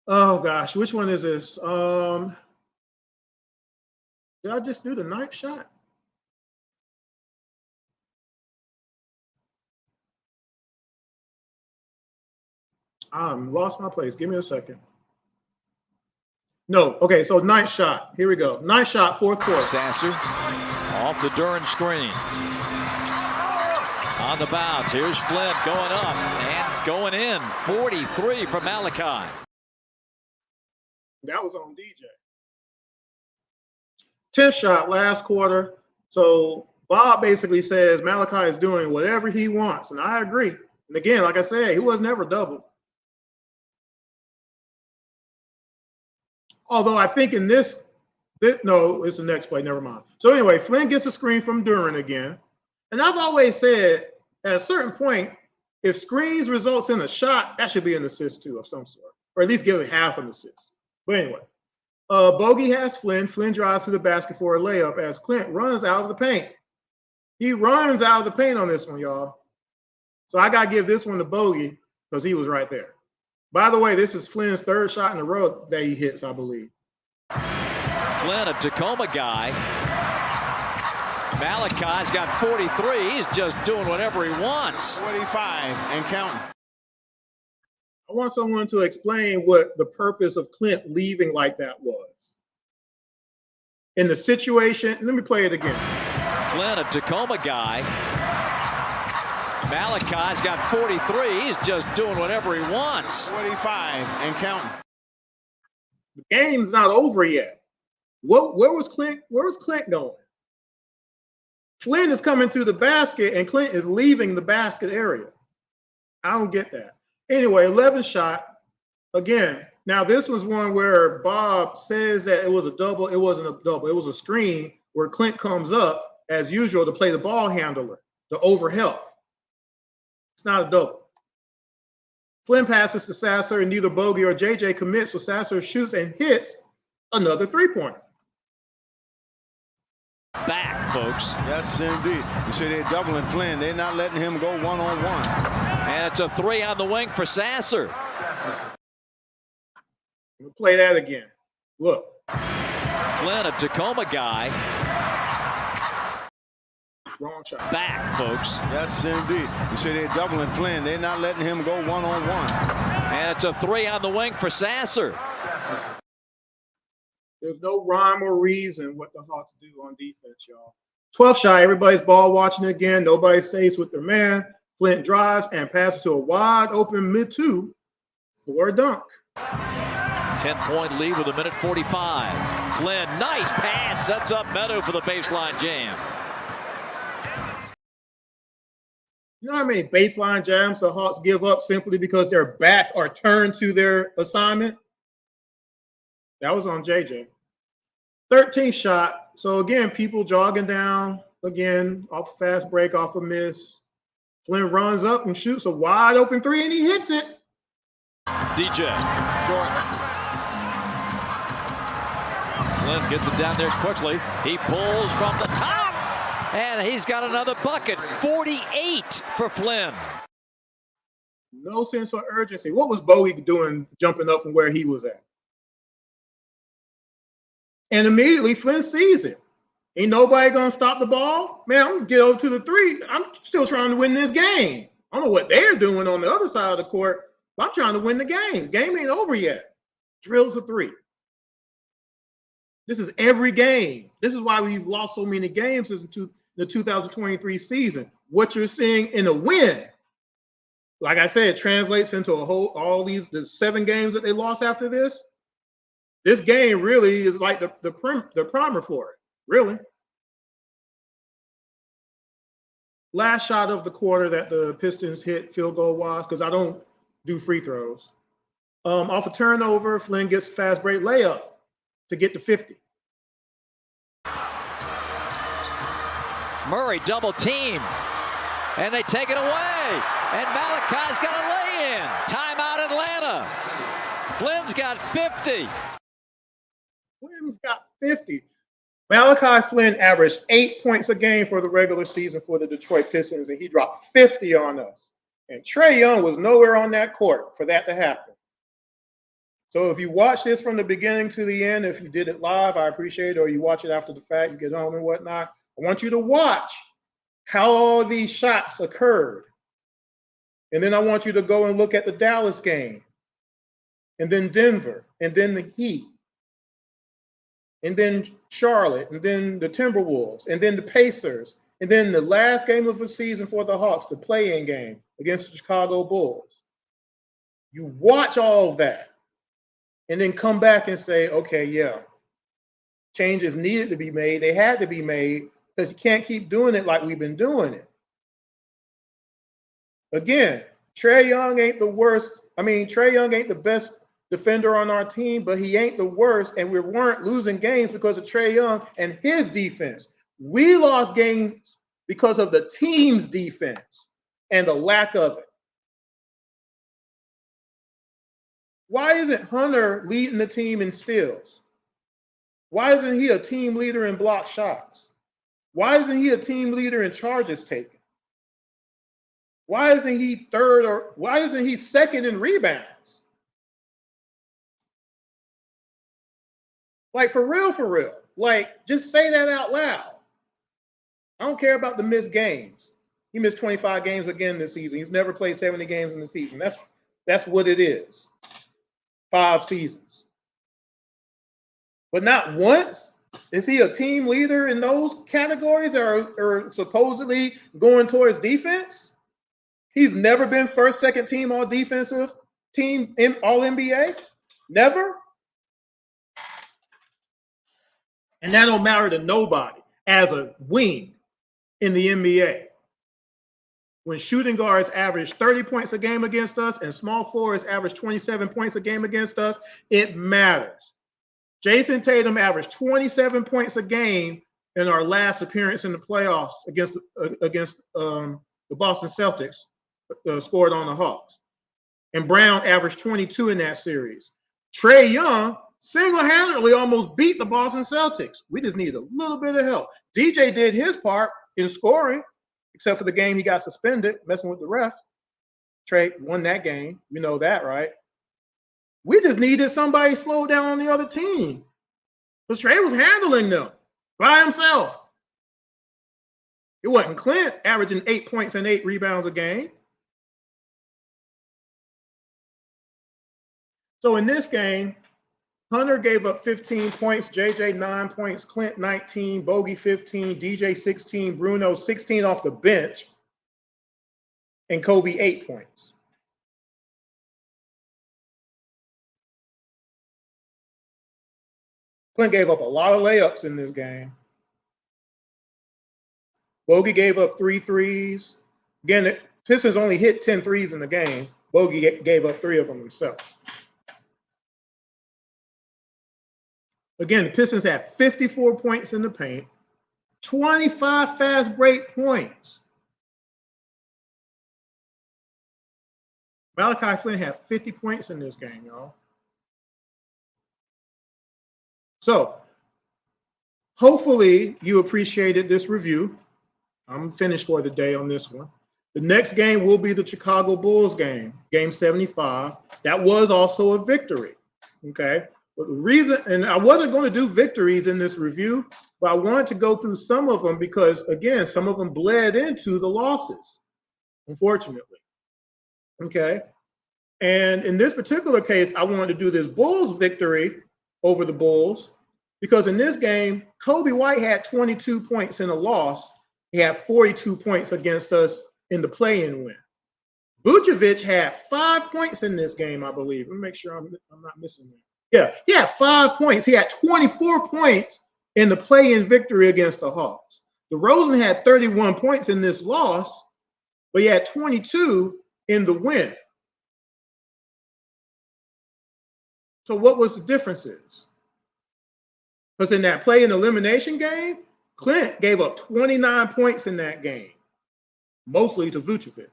Oh gosh, which one is this? Did I just do the 9th shot? Lost my place. Give me a second. No. Okay, so 9th shot. Here we go. 9th shot, 4th quarter. Sasser off the Duran screen. On the bounce. Here's Flynn going up and going in. 43 for Malachi. That was on DJ. 10th shot last quarter. So Bob basically says Malachi is doing whatever he wants, and I agree. And again, like I said, he was never doubled. Although I think in this, no, it's the next play. Never mind. So anyway, Flynn gets a screen from Duran again. And I've always said at a certain point, if screens results in a shot, that should be an assist too of some sort, or at least give it half an assist. But anyway, Bogey has Flynn. Flynn drives to the basket for a layup as Clint runs out of the paint. He runs out of the paint on this one, y'all. So I got to give this one to Bogey because he was right there. By the way, this is Flynn's third shot in a row that he hits, I believe. Flynn, a Tacoma guy. Malachi's got 43. He's just doing whatever he wants. 45 and counting. I want someone to explain what the purpose of Clint leaving like that was. In the situation, let me play it again. Flynn, a Tacoma guy. Malachi's got 43. He's just doing whatever he wants. 45 and counting. The game's not over yet. Where was Clint? Where was Clint going? Flynn is coming to the basket, and Clint is leaving the basket area. I don't get that. Anyway, 11th shot. Again, now this was one where Bob says that it was a double. It wasn't a double. It was a screen where Clint comes up, as usual, to play the ball handler, to overhelp. It's not a double. Flynn passes to Sasser, and neither Bogey or JJ commits, so Sasser shoots and hits another three-pointer. Back, folks. Yes, indeed. You see they're doubling Flynn. They're not letting him go one-on-one. And it's a three on the wing for Sasser. We'll play that again. Look. Flynn, a Tacoma guy. Wrong shot. Back, folks. Yes, indeed. You see they're doubling Flynn. They're not letting him go one-on-one. And it's a three on the wing for Sasser. There's no rhyme or reason what the Hawks do on defense, y'all. 12th shot, everybody's ball watching again. Nobody stays with their man. Flint drives and passes to a wide open mid-two for a dunk. 10-point lead with 1:45. Flynn, nice pass, sets up Meadow for the baseline jam. You know how many baseline jams the Hawks give up simply because their backs are turned to their assignment? That was on JJ. 13th shot. So again, people jogging down again off a fast break, off a miss. Flynn runs up and shoots a wide open three, and he hits it. DJ short. Flynn gets it down there quickly. He pulls from the top, and he's got another bucket. 48 for Flynn. No sense of urgency. What was Bowie doing jumping up from where he was at? And immediately Flynn sees it. Ain't nobody gonna stop the ball. Man, I'm gonna get over to the three. I'm still trying to win this game. I don't know what they're doing on the other side of the court, but I'm trying to win the game. Game ain't over yet. Drills a three. This is every game. This is why we've lost so many games since the 2023 season. What you're seeing in a win, like I said, translates into the 7 games that they lost after this. This game really is like the primer for it, really. Last shot of the quarter that the Pistons hit field goal wise, because I don't do free throws. Off a turnover, Flynn gets a fast break layup to get to 50. Murray double team, and they take it away. And Malachi's got a lay in. Timeout Atlanta. Flynn's got 50. Flynn's got 50. Malachi Flynn averaged 8 points a game for the regular season for the Detroit Pistons, and he dropped 50 on us. And Trae Young was nowhere on that court for that to happen. So if you watch this from the beginning to the end, if you did it live, I appreciate it, or you watch it after the fact, you get home and whatnot, I want you to watch how all these shots occurred. And then I want you to go and look at the Dallas game, and then Denver, and then the Heat, and then Charlotte, and then the Timberwolves, and then the Pacers, and then the last game of the season for the Hawks, the play-in game against the Chicago Bulls. You watch all of that, and then come back and say, okay, yeah, changes needed to be made. They had to be made because you can't keep doing it like we've been doing it. Again, Trae Young ain't the worst. I mean, Trae Young ain't the best defender on our team, but he ain't the worst. And we weren't losing games because of Trae Young and his defense. We lost games because of the team's defense and the lack of it. Why isn't Hunter leading the team in steals? Why isn't he a team leader in block shots? Why isn't he a team leader in charges taken? Why isn't he third, or why isn't he second in rebounds? Like, for real. Like, just say that out loud. I don't care about the missed games. He missed 25 games again this season. He's never played 70 games in the season. That's what it is. 5 seasons. But not once is he a team leader in those categories or supposedly going towards defense. He's never been first, second team all defensive team in all NBA. Never. And that don't matter to nobody as a wing in the NBA. When shooting guards average 30 points a game against us and small forwards average 27 points a game against us, it matters. Jason Tatum averaged 27 points a game in our last appearance in the playoffs against the Boston Celtics, scored on the Hawks. And Brown averaged 22 in that series. Trae Young single-handedly almost beat the Boston Celtics. We just needed a little bit of help. DJ did his part in scoring, except for the game he got suspended, messing with the ref. Trae won that game. You know that, right? We just needed somebody slow down on the other team. Because Trae was handling them by himself. It wasn't Clint averaging 8 points and 8 rebounds a game. So in this game, Hunter gave up 15 points, JJ 9 points, Clint 19, Bogey 15, DJ 16, Bruno 16 off the bench, and Kobe 8 points. Clint gave up a lot of layups in this game. Bogey gave up 3 threes. Again, the Pistons only hit 10 threes in the game. Bogey gave up 3 of them himself. Again, the Pistons had 54 points in the paint, 25 fast break points. Malachi Flynn had 50 points in this game, y'all. So, hopefully you appreciated this review. I'm finished for the day on this one. The next game will be the Chicago Bulls game, game 75. That was also a victory, okay? But the reason, and I wasn't going to do victories in this review, but I wanted to go through some of them because, again, some of them bled into the losses, unfortunately, okay? And in this particular case, I wanted to do this Bulls victory over the Bulls because in this game, Kobe White had 22 points in a loss. He had 42 points against us in the play-in win. Vucevic had 5 points in this game, I believe. Let me make sure I'm not missing that. Yeah, he had 5 points. He had 24 points in the play-in victory against the Hawks. DeRozan had 31 points in this loss, but he had 22 in the win. So what was the differences? Because in that play-in elimination game, Clint gave up 29 points in that game, mostly to Vucevic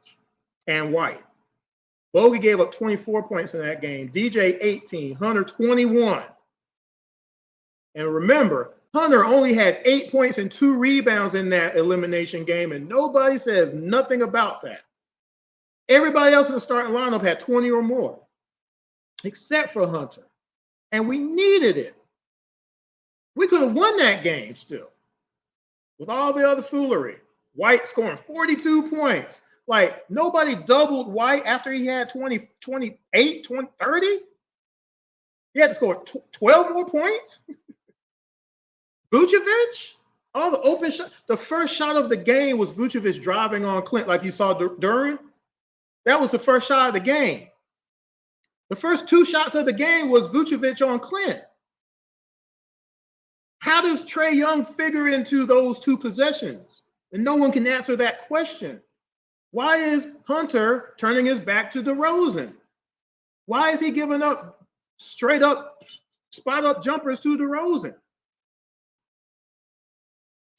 and White. Bogey gave up 24 points in that game. DJ 18, Hunter 21. And remember, Hunter only had 8 points and 2 rebounds in that elimination game, and nobody says nothing about that. Everybody else in the starting lineup had 20 or more, except for Hunter. And we needed it. We could have won that game still with all the other foolery. White scoring 42 points. Like, nobody doubled White after he had 20, 28, 20, 30. He had to score 12 more points. Vucevic, all the open shot. The first shot of the game was Vucevic driving on Clint like you saw during. That was the first shot of the game. The first 2 shots of the game was Vucevic on Clint. How does Trae Young figure into those two possessions? And no one can answer that question. Why is Hunter turning his back to DeRozan? Why is he giving up straight up, spot up jumpers to DeRozan?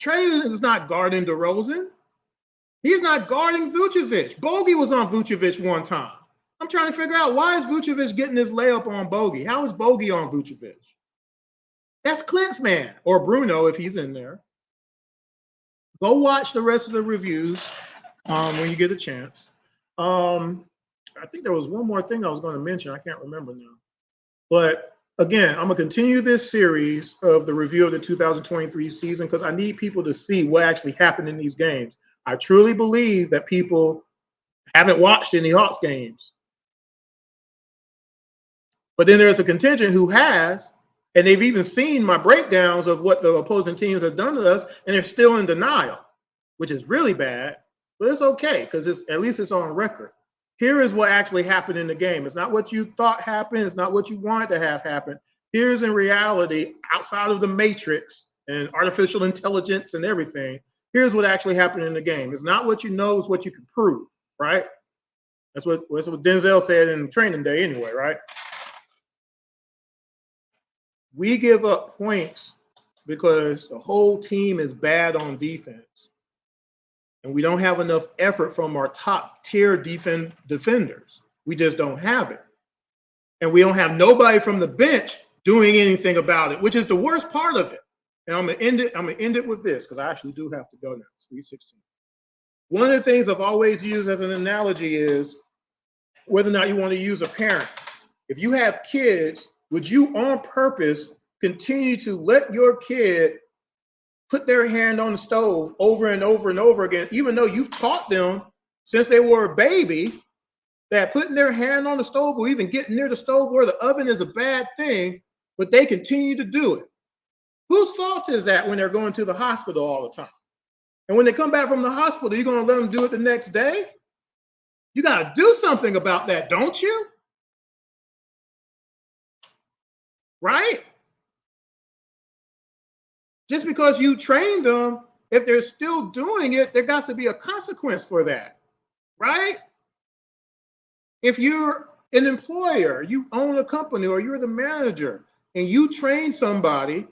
Trae is not guarding DeRozan. He's not guarding Vucevic. Bogey was on Vucevic one time. I'm trying to figure out, why is Vucevic getting this layup on Bogey? How is Bogey on Vucevic? That's Clint's man, or Bruno if he's in there. Go watch the rest of the reviews when you get a chance. I think there was one more thing I was going to mention. I can't remember now. But again, I'm going to continue this series of the review of the 2023 season because I need people to see what actually happened in these games. I truly believe that people haven't watched any Hawks games. But then there's a contingent who has, and they've even seen my breakdowns of what the opposing teams have done to us, and they're still in denial, which is really bad. But it's okay because at least it's on record. Here is what actually happened in the game. It's not what you thought happened. It's not what you wanted to have happen. Here's in reality, outside of the matrix and artificial intelligence and everything, here's what actually happened in the game. It's not what you know, it's what you can prove, right? That's what Denzel said in training day anyway, right? We give up points because the whole team is bad on defense. And we don't have enough effort from our top tier defenders. We just don't have it. And we don't have nobody from the bench doing anything about it, which is the worst part of it. And I'm gonna end it with this because I actually do have to go now. It's 3:16. One of the things I've always used as an analogy is whether or not you want to use a parent. If you have kids, would you on purpose continue to let your kid put their hand on the stove over and over and over again, even though you've taught them since they were a baby that putting their hand on the stove or even getting near the stove or the oven is a bad thing, but they continue to do it? Whose fault is that when they're going to the hospital all the time? And when they come back from the hospital, you're going to let them do it the next day? You got to do something about that, don't you? Right? Just because you trained them, if they're still doing it, there got to be a consequence for that, right? If you're an employer, you own a company, or you're the manager, and you train somebody,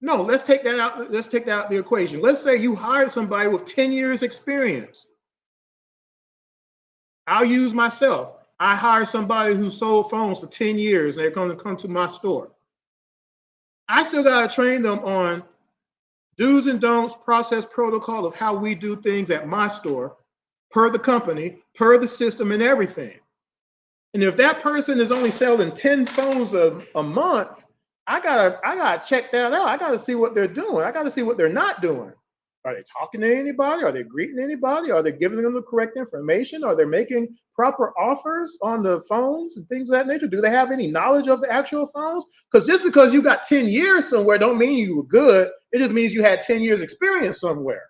no, let's take that out. Let's take that out of the equation. Let's say you hired somebody with 10 years experience. I'll use myself. I hired somebody who sold phones for 10 years, and they're going to come to my store. I still got to train them on do's and don'ts, process, protocol of how we do things at my store, per the company, per the system and everything. And if that person is only selling 10 phones a month, I gotta check that out. I gotta see what they're doing. I gotta see what they're not doing. Are they talking to anybody? Are they greeting anybody? Are they giving them the correct information? Are they making proper offers on the phones and things of that nature? Do they have any knowledge of the actual phones? Because just because you got 10 years somewhere don't mean you were good. It just means you had 10 years experience somewhere.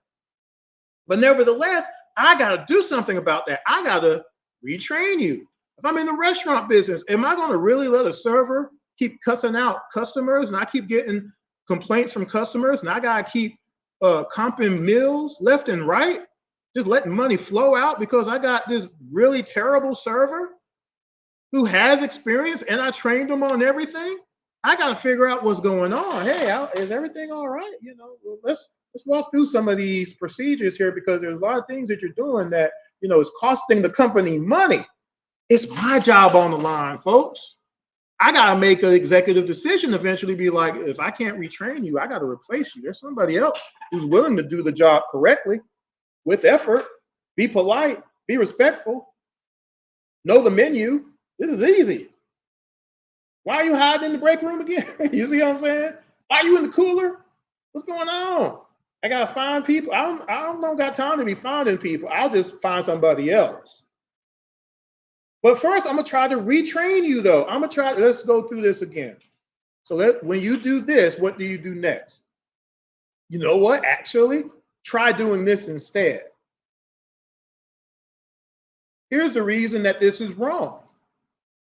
But nevertheless, I got to do something about that. I got to retrain you. If I'm in the restaurant business, am I going to really let a server keep cussing out customers and I keep getting complaints from customers and I got to keep comping meals left and right, just letting money flow out because I got this really terrible server who has experience and I trained them on everything? I got to figure out what's going on. Hey, is everything all right? You know, let's walk through some of these procedures here because there's a lot of things that you're doing that, you know, is costing the company money. It's my job on the line, folks. I got to make an executive decision eventually, be like, if I can't retrain you, I got to replace you. There's somebody else who's willing to do the job correctly with effort, be polite, be respectful, know the menu. This is easy. Why are you hiding in the break room again? You see what I'm saying? Why are you in the cooler? What's going on? I got to find people. I don't got time to be finding people. I'll just find somebody else. But first, I'm going to try to retrain you, though. Let's go through this again. So when you do this, what do you do next? You know what? Actually, try doing this instead. Here's the reason that this is wrong.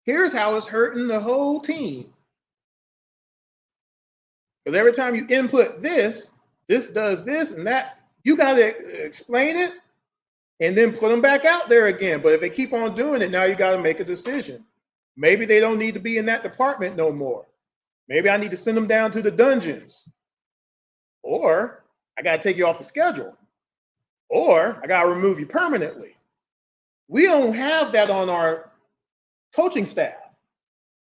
Here's how it's hurting the whole team. Because every time you input this does this and that, you got to explain it and then put them back out there again. But if they keep on doing it, now you got to make a decision. Maybe they don't need to be in that department no more. Maybe I need to send them down to the dungeons. Or I got to take you off the schedule. Or I got to remove you permanently. We don't have that on our coaching staff.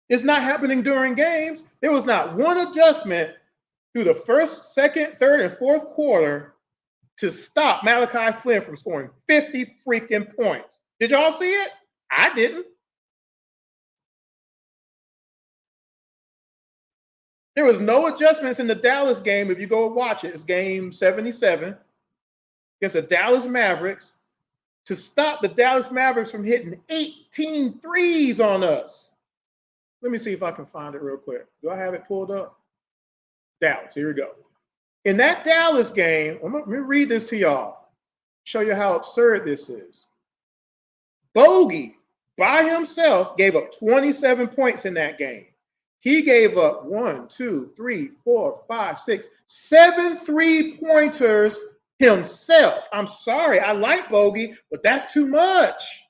It's not happening during games. There was not one adjustment through the first, second, third, and fourth quarter to stop Malachi Flynn from scoring 50 freaking points. Did y'all see it? I didn't. There was no adjustments in the Dallas game. If you go watch it, it's game 77 against the Dallas Mavericks to stop the Dallas Mavericks from hitting 18 threes on us. Let me see if I can find it real quick. Do I have it pulled up? Dallas, here we go. In that Dallas game, let me read this to y'all, show you how absurd this is. Bogey, by himself, gave up 27 points in that game. He gave up 7 3-pointers himself. I'm sorry, I like Bogey, but that's too much.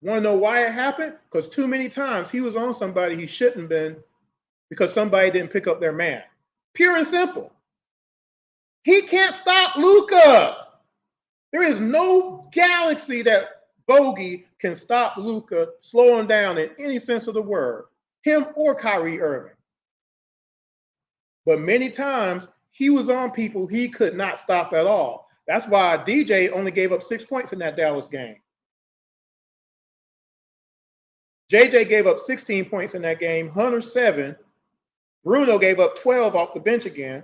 Want to know why it happened? Because too many times he was on somebody he shouldn't have been because somebody didn't pick up their man. Pure and simple. He can't stop Luka. There is no galaxy that Bogey can stop Luka, slow him down in any sense of the word, him or Kyrie Irving. But many times he was on people he could not stop at all. That's why DJ only gave up 6 points in that Dallas game. JJ gave up 16 points in that game, Hunter 7. Bruno gave up 12 off the bench again.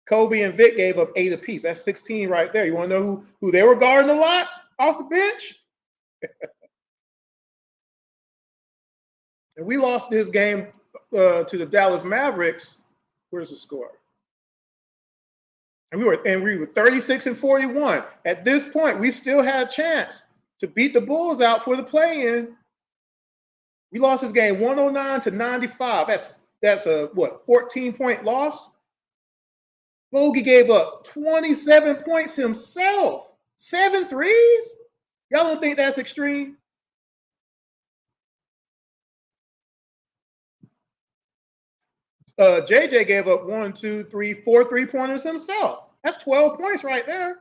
Kobe and Vic gave up 8 apiece. That's 16 right there. You want to know who they were guarding a lot off the bench? And we lost this game to the Dallas Mavericks. Where's the score? And we were 36-41. At this point, we still had a chance to beat the Bulls out for the play-in. We lost this game 109-95. That's a 14-point loss. Bogey gave up 27 points himself. 7 threes? Y'all don't think that's extreme? JJ gave up 4 3-pointers himself. That's 12 points right there.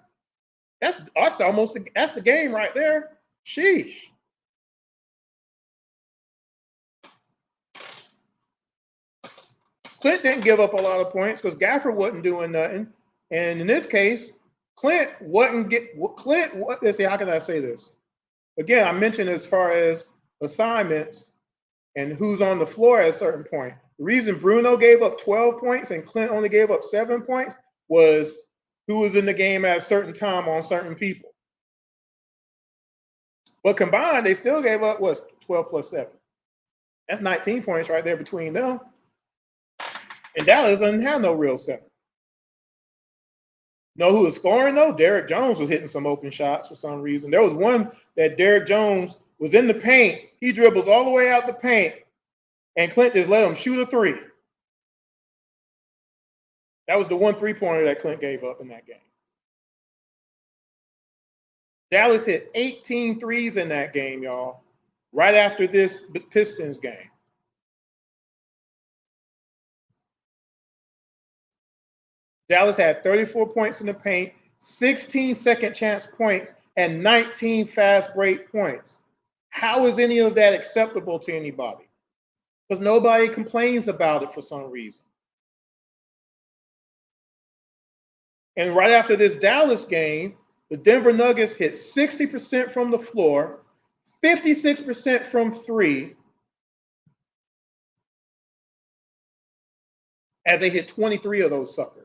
That's the game right there. Sheesh. Clint didn't give up a lot of points because Gafford wasn't doing nothing. And in this case, Clint let's see, how can I say this? Again, I mentioned as far as assignments and who's on the floor at a certain point. The reason Bruno gave up 12 points and Clint only gave up 7 points was who was in the game at a certain time on certain people. But combined, they still gave up 12 plus 7. That's 19 points right there between them. And Dallas doesn't have no real center. Know who was scoring though? Derrick Jones was hitting some open shots for some reason. There was one that Derrick Jones was in the paint. He dribbles all the way out the paint, and Clint just let him shoot a 3. That was the 1 3-pointer that Clint gave up in that game. Dallas hit 18 threes in that game, y'all, right after this Pistons game. Dallas had 34 points in the paint, 16 second chance points, and 19 fast break points. How is any of that acceptable to anybody? Because nobody complains about it for some reason. And right after this Dallas game, the Denver Nuggets hit 60% from the floor, 56% from 3, as they hit 23 of those suckers.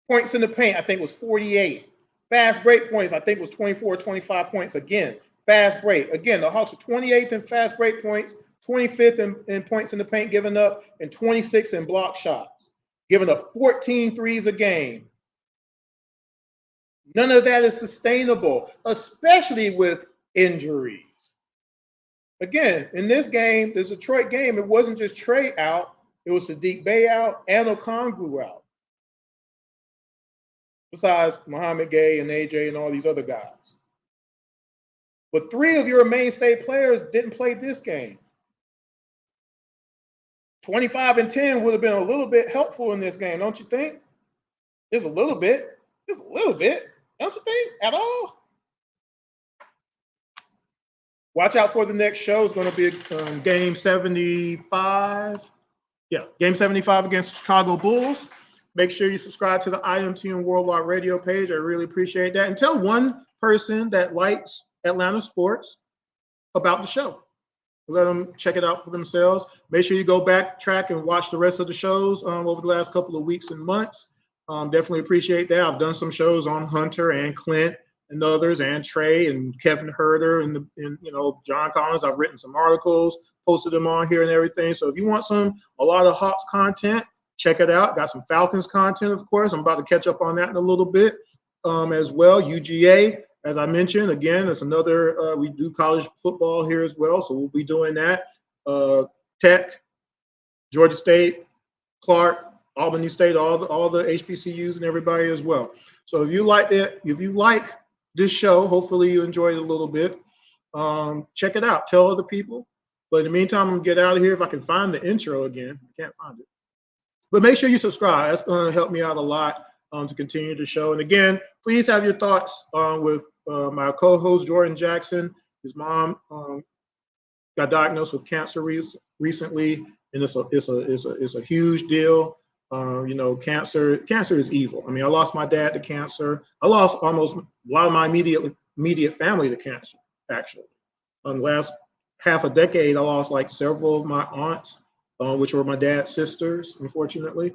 Points in the paint, I think, was 48. Fast break points, I think, was 24 or 25 points again. Fast break. Again, the Hawks are 28th in fast break points, 25th in points in the paint given up, and 26th in block shots, giving up 14 threes a game. None of that is sustainable, especially with injuries. Again, in this game, this Detroit game, it wasn't just Trey out. It was Sadiq Bey out and Okongwu out. Besides Muhammad Gay and AJ and all these other guys. But 3 of your mainstay players didn't play this game. 25-10 would have been a little bit helpful in this game, don't you think? Just a little bit. Just a little bit. Don't you think? At all? Watch out for the next show. It's going to be game 75. Yeah, game 75 against Chicago Bulls. Make sure you subscribe to the IMTM Worldwide Radio page. I really appreciate that. And tell one person that likes Atlanta sports about the show. Let them check it out for themselves. Make sure you go backtrack and watch the rest of the shows over the last couple of weeks and months. Definitely appreciate that. I've done some shows on Hunter and Clint and others, and Trey and Kevin Herter and John Collins. I've written some articles, posted them on here and everything. So if you want a lot of Hawks content, check it out. Got some Falcons content, of course. I'm about to catch up on that in a little bit as well. UGA, as I mentioned, again, it's another, we do college football here as well. So we'll be doing that. Tech, Georgia State, Clark, Albany State, all the HBCUs and everybody as well. So if you like this show, hopefully you enjoyed it a little bit. Check it out. Tell other people. But in the meantime, I'm going to get out of here if I can find the intro again. I can't find it. But make sure you subscribe. That's going to help me out a lot to continue the show. And again, please have your thoughts with my co-host, Jordan Jackson. His mom got diagnosed with cancer recently, and it's a huge deal. Cancer is evil. I mean, I lost my dad to cancer. I lost almost a lot of my immediate family to cancer, actually. The last half a decade, I lost like several of my aunts, which were my dad's sisters, unfortunately.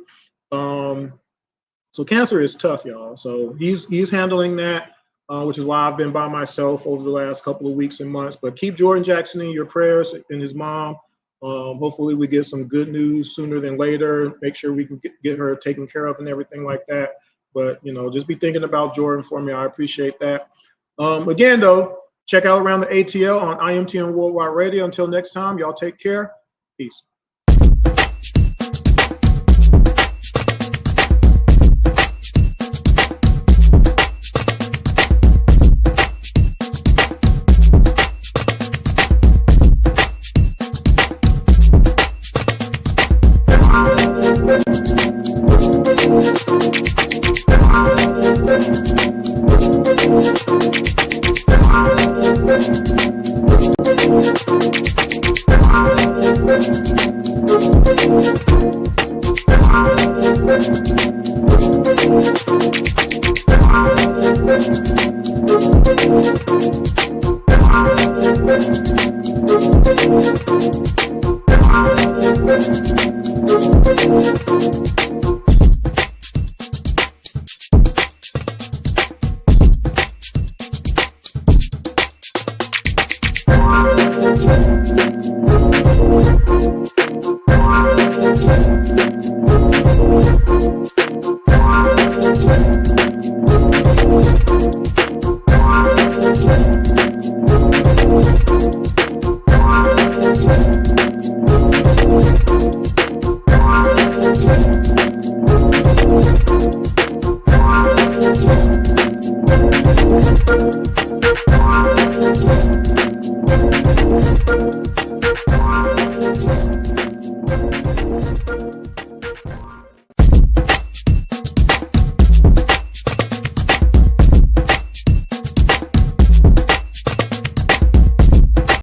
So cancer is tough, y'all. So he's handling that, which is why I've been by myself over the last couple of weeks and months. But keep Jordan Jackson in your prayers and his mom. Hopefully we get some good news sooner than later. Make sure we can get her taken care of and everything like that. But, just be thinking about Jordan for me. I appreciate that. Again, though, check out Around the ATL on IMTM Worldwide Radio. Until next time, y'all take care. Peace.